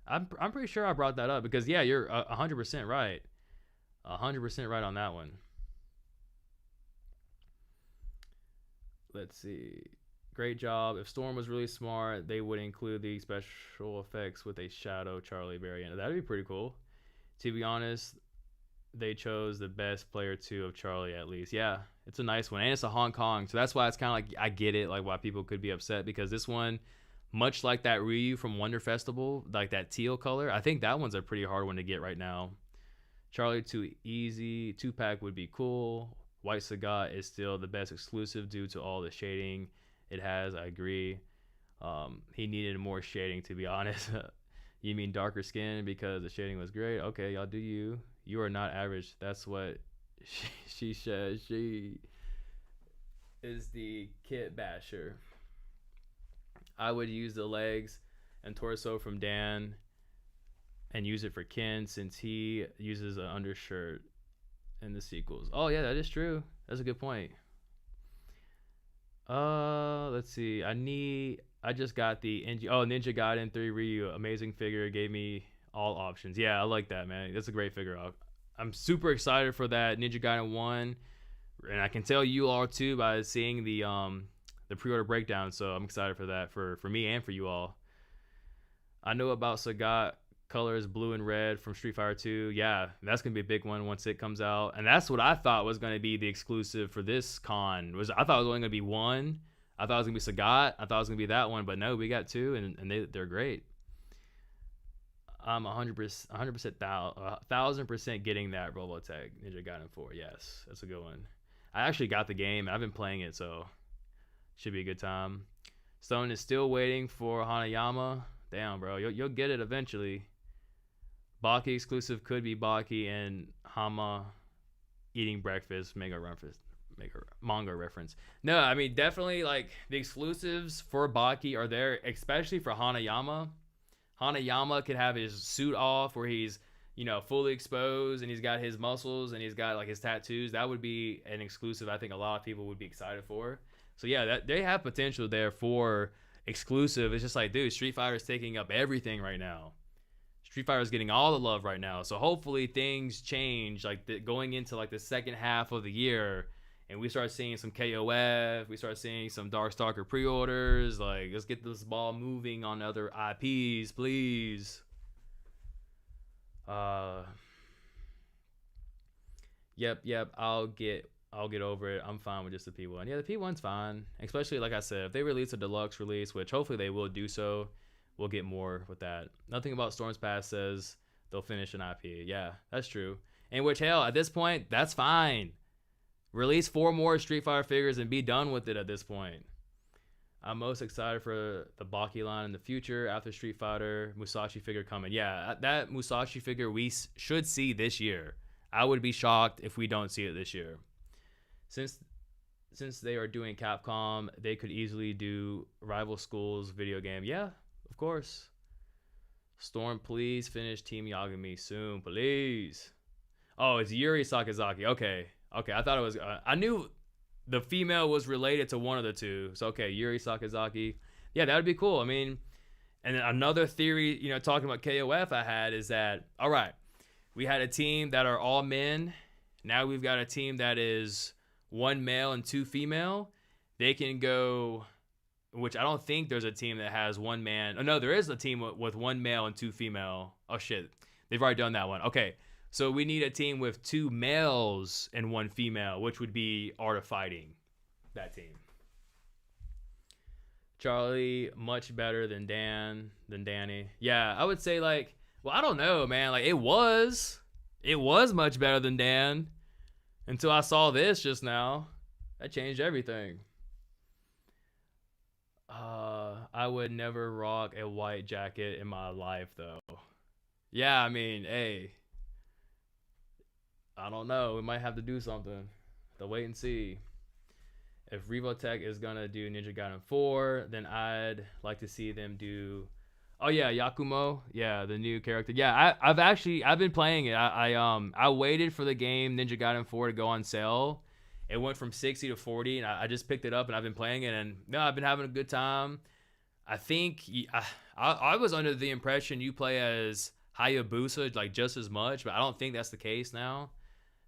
I'm pretty sure I brought that up because yeah, you're 100% right. 100% right on that one. Let's see. Great job. If Storm was really smart, they would include the special effects with a Shadow Charlie variant. That'd be pretty cool. To be honest, they chose the best player 2 of Charlie at least. Yeah, it's a nice one. And it's a Hong Kong. So that's why it's kind of like, I get it, like why people could be upset, because this one, much like that Ryu from Wonder Festival, like that teal color, I think that one's a pretty hard one to get right now. Charlie too easy. 2-pack would be cool. White Sagat is still the best exclusive due to all the shading it has. I agree. He needed more shading, to be honest. You mean darker skin because the shading was great? Okay, y'all do you. You are not average. That's what she says. She is the kit basher. I would use the legs and torso from Dan and use it for Ken since he uses an undershirt in the sequels. Oh yeah, that is true. That's a good point. Let's see. I just got the Ninja Gaiden 3 Ryu. Amazing figure. Gave me all options. Yeah, I like that, man. That's a great figure. I'm super excited for that Ninja Gaiden 1. And I can tell you all too by seeing the pre-order breakdown. So I'm excited for that for me and for you all. I know about Sagat colors blue and red from Street Fighter 2. Yeah, that's gonna be a big one once it comes out. And that's what I thought was gonna be the exclusive for this con. I thought it was only gonna be one. I thought it was gonna be Sagat. I thought it was gonna be that one, but no, we got two, and they're great. I'm 1,000% getting that Robotech Ninja Gaiden 4. Yes, that's a good one. I actually got the game, and I've been playing it, so should be a good time. Stone is still waiting for Hanayama. Damn, bro, you'll get it eventually. Baki exclusive could be Baki and Hama eating breakfast. Manga reference. No, I mean definitely like the exclusives for Baki are there, especially for Hanayama. Hanayama could have his suit off where he's, fully exposed and he's got his muscles and he's got like his tattoos. That would be an exclusive I think a lot of people would be excited for. So yeah, that they have potential there for exclusive. It's just like, dude, Street Fighter is taking up everything right now. Street Fighter is getting all the love right now. So hopefully things change, like going into like the second half of the year, and we start seeing some KOF, we start seeing some Darkstalker pre-orders. Like, let's get this ball moving on other IPs, please. Yep. I'll get over it. I'm fine with just the P1. Yeah, the P1's fine. Especially, like I said, if they release a deluxe release, which hopefully they will do so, we'll get more with that. Nothing about Storm's Pass says they'll finish an IP. Yeah, that's true. In which, hell, at this point, that's fine. Release 4 more Street Fighter figures and be done with it at this point. I'm most excited for the Baki line in the future after Street Fighter Musashi figure coming. Yeah, that Musashi figure we should see this year. I would be shocked if we don't see it this year. Since they are doing Capcom, they could easily do Rival Schools video game. Yeah, of course. Storm, please finish Team Yagami soon, please. Oh, it's Yuri Sakazaki. Okay. I thought it was... I knew the female was related to one of the two. So, okay, Yuri Sakazaki. Yeah, that would be cool. I mean, and then another theory, talking about KOF I had is that, all right, we had a team that are all men. Now we've got a team that is 1 male and 2 female. They can go... Which I don't think there's a team that has 1 man. Oh, no, there is a team with 1 male and 2 female. Oh, shit. They've already done that one. Okay. So we need a team with 2 males and 1 female, which would be Art of Fighting. That team. Charlie, much better than Danny. Yeah, I would say like, well, I don't know, man. Like it was much better than Dan until I saw this just now. That changed everything. I would never rock a white jacket in my life though. Yeah, I mean, hey. I don't know. We might have to do something. To wait and see. If Revotech is gonna do Ninja Gaiden 4, then I'd like to see them do. Oh yeah, Yakumo. Yeah, the new character. Yeah, I've been playing it. I waited for the game Ninja Gaiden 4 to go on sale. It went from 60 to 40, and I just picked it up and I've been playing it, and no, I've been having a good time. I think I was under the impression you play as Hayabusa like just as much, but I don't think that's the case now.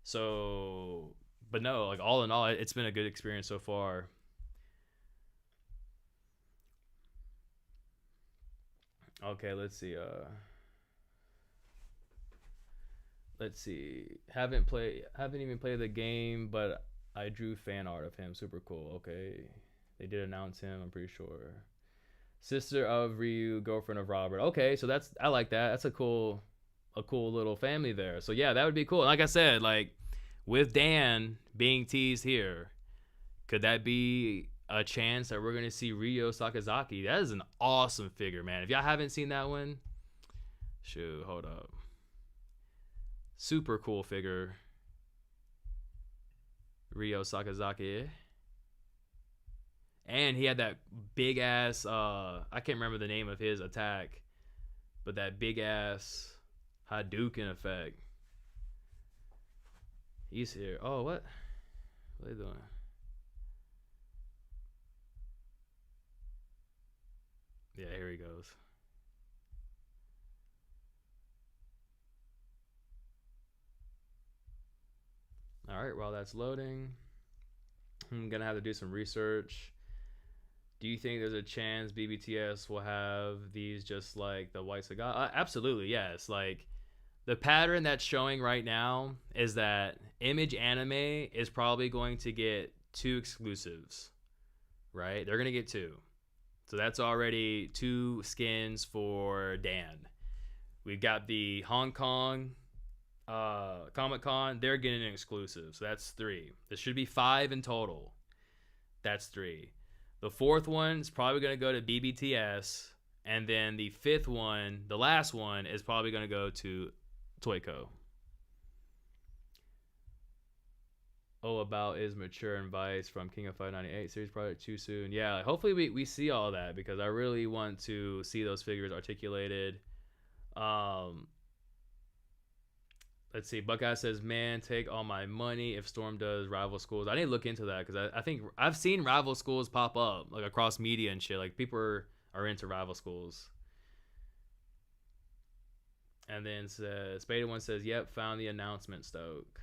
So, but no, like all in all, it's been a good experience so far. Okay, let's see. Haven't even played the game, but I drew fan art of him. Super cool. Okay, they did announce him. I'm pretty sure. Sister of Ryu, girlfriend of Robert. Okay, so I like that. That's a cool little family there. So yeah, that would be cool. Like I said, like with Dan being teased here, could that be a chance that we're gonna see Ryo Sakazaki? That is an awesome figure, man. If y'all haven't seen that one, shoot, hold up. Super cool figure. Ryo Sakazaki. And he had that big ass I can't remember the name of his attack, but that big ass Hadouken effect. He's here. Oh, what are they doing? Yeah, here he goes. All right, while that's loading, I'm gonna have to do some research. Do you think there's a chance BBTS will have these just like the White Saga? Absolutely, yes. Like the pattern that's showing right now is that Image Anime is probably going to get 2 exclusives, right? They're gonna get 2. So that's already 2 skins for Dan. We've got the Hong Kong Comic-Con. They're getting an exclusive. So that's 3. There should be 5 in total. That's 3. The 4th one is probably going to go to BBTS. And then the 5th one, the last one, is probably going to go to Toyco. Oh, about is Mature and Vice from King of Fight 98 series product too soon. Yeah, hopefully we see all that, because I really want to see those figures articulated. let's see. Buckeye says, "Man, take all my money if Storm does rival schools." I need to look into that because I think I've seen rival schools pop up like across media and shit. Like people are into rival schools. And then Spada One says, "Yep, found the announcement, Stoke."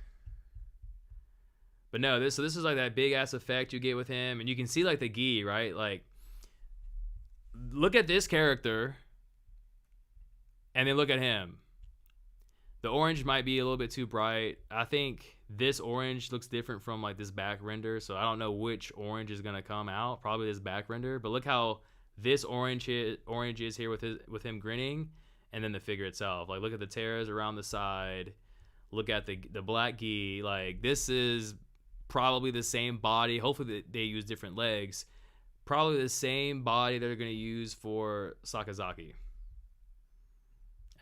But no, this is like that big ass effect you get with him, and you can see like the gi, right? Like, look at this character, and then look at him. The orange might be a little bit too bright. I think this orange looks different from like this back render, so I don't know which orange is gonna come out. Probably this back render, but look how this orange is here with him grinning, and then the figure itself. Like, look at the tears around the side. Look at the black gi. Like, this is probably the same body. Hopefully they use different legs. Probably the same body they're going to use for Sakazaki.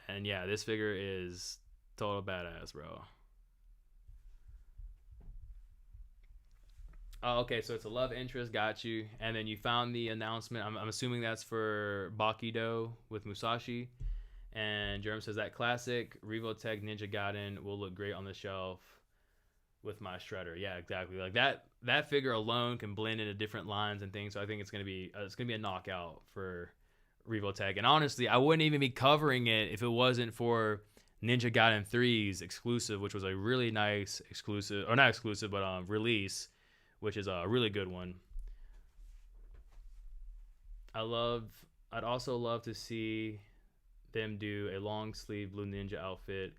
And yeah, this figure is total badass, bro. Oh, okay, so it's a love interest, got you. And then you found the announcement. I'm assuming that's for Bakido with Musashi. And Jerem says that classic Revotech Ninja Gaiden will look great on the shelf with my shredder. Yeah, exactly. Like that figure alone can blend into different lines and things. So I think it's gonna be a knockout for Revotech. And honestly, I wouldn't even be covering it if it wasn't for Ninja Gaiden 3's exclusive, which was a really nice exclusive, or not exclusive, but release, which is a really good one. I'd also love to see them do a long sleeve blue ninja outfit.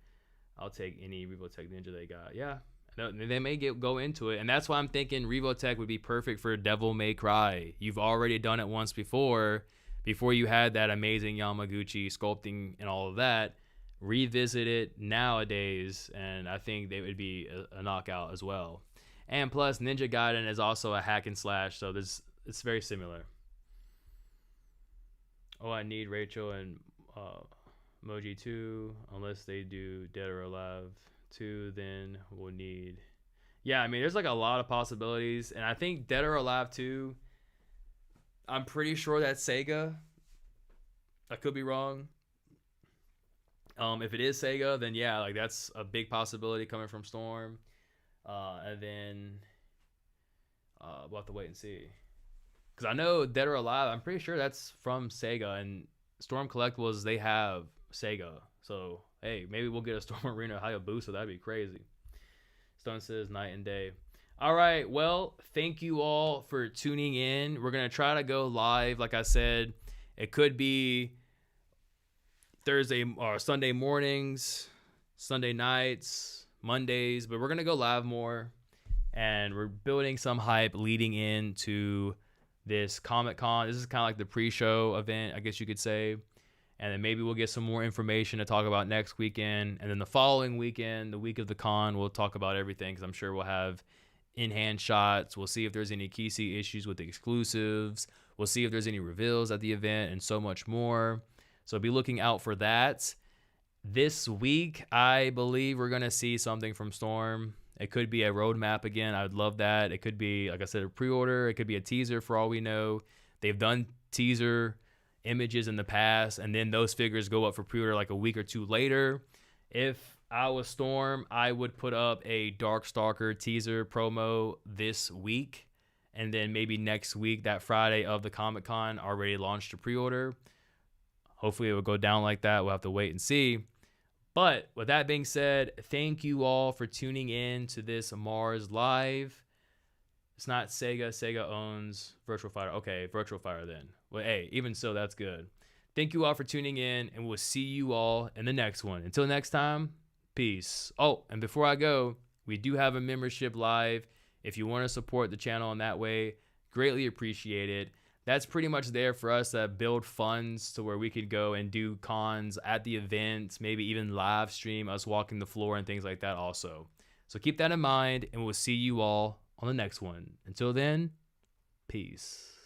I'll take any Revotech ninja they got. Yeah, they may go into it, and that's why I'm thinking Revotech would be perfect for Devil May Cry. You've already done it once before you had that amazing Yamaguchi sculpting and all of that. Revisit it nowadays, and I think they would be a knockout as well. And plus, Ninja Gaiden is also a hack and slash, so it's very similar. Oh, I need Rachel and Moji 2, unless they do Dead or Alive 2, then we'll need. Yeah, I mean, there's like a lot of possibilities, and I think Dead or Alive 2, I'm pretty sure that's Sega. I could be wrong. If it is Sega, then yeah, like that's a big possibility coming from Storm. And then we'll have to wait and see. Because I know Dead or Alive, I'm pretty sure that's from Sega, and Storm Collectibles, they have Sega. So, hey, maybe we'll get a Storm Arena Hayabusa. That'd be crazy. Stone says night and day. All right, well, thank you all for tuning in. We're going to try to go live. Like I said, it could be Thursday or Sunday mornings, Sunday nights, Mondays, but we're going to go live more. And we're building some hype leading into this Comic-Con. This is kind of like the pre-show event, I guess you could say. And then maybe we'll get some more information to talk about next weekend. And then the following weekend, the week of the con, we'll talk about everything because I'm sure we'll have in-hand shots. We'll see if there's any Kisi issues with the exclusives. We'll see if there's any reveals at the event and so much more. So be looking out for that. This week, I believe we're going to see something from Storm. It could be a roadmap again. I would love that. It could be, like I said, a pre-order. It could be a teaser for all we know. They've done teaser images in the past, and then those figures go up for pre-order like a week or two later. If I was Storm, I would put up a Darkstalker teaser promo this week, and then maybe next week, that Friday of the Comic-Con, already launched a pre-order. Hopefully it will go down like that. We'll have to wait and see. But with that being said, thank you all for tuning in to this M.A.R.S live. It's not Sega. Sega owns Virtual Fighter. Okay, Virtual Fighter then. Well, hey, even so, that's good. Thank you all for tuning in, and we'll see you all in the next one. Until next time, peace. Oh, and before I go, we do have a membership live. If you want to support the channel in that way, greatly appreciate it. That's pretty much there for us to build funds to where we could go and do cons at the events, maybe even live stream us walking the floor and things like that also. So keep that in mind, and we'll see you all on the next one. Until then, peace.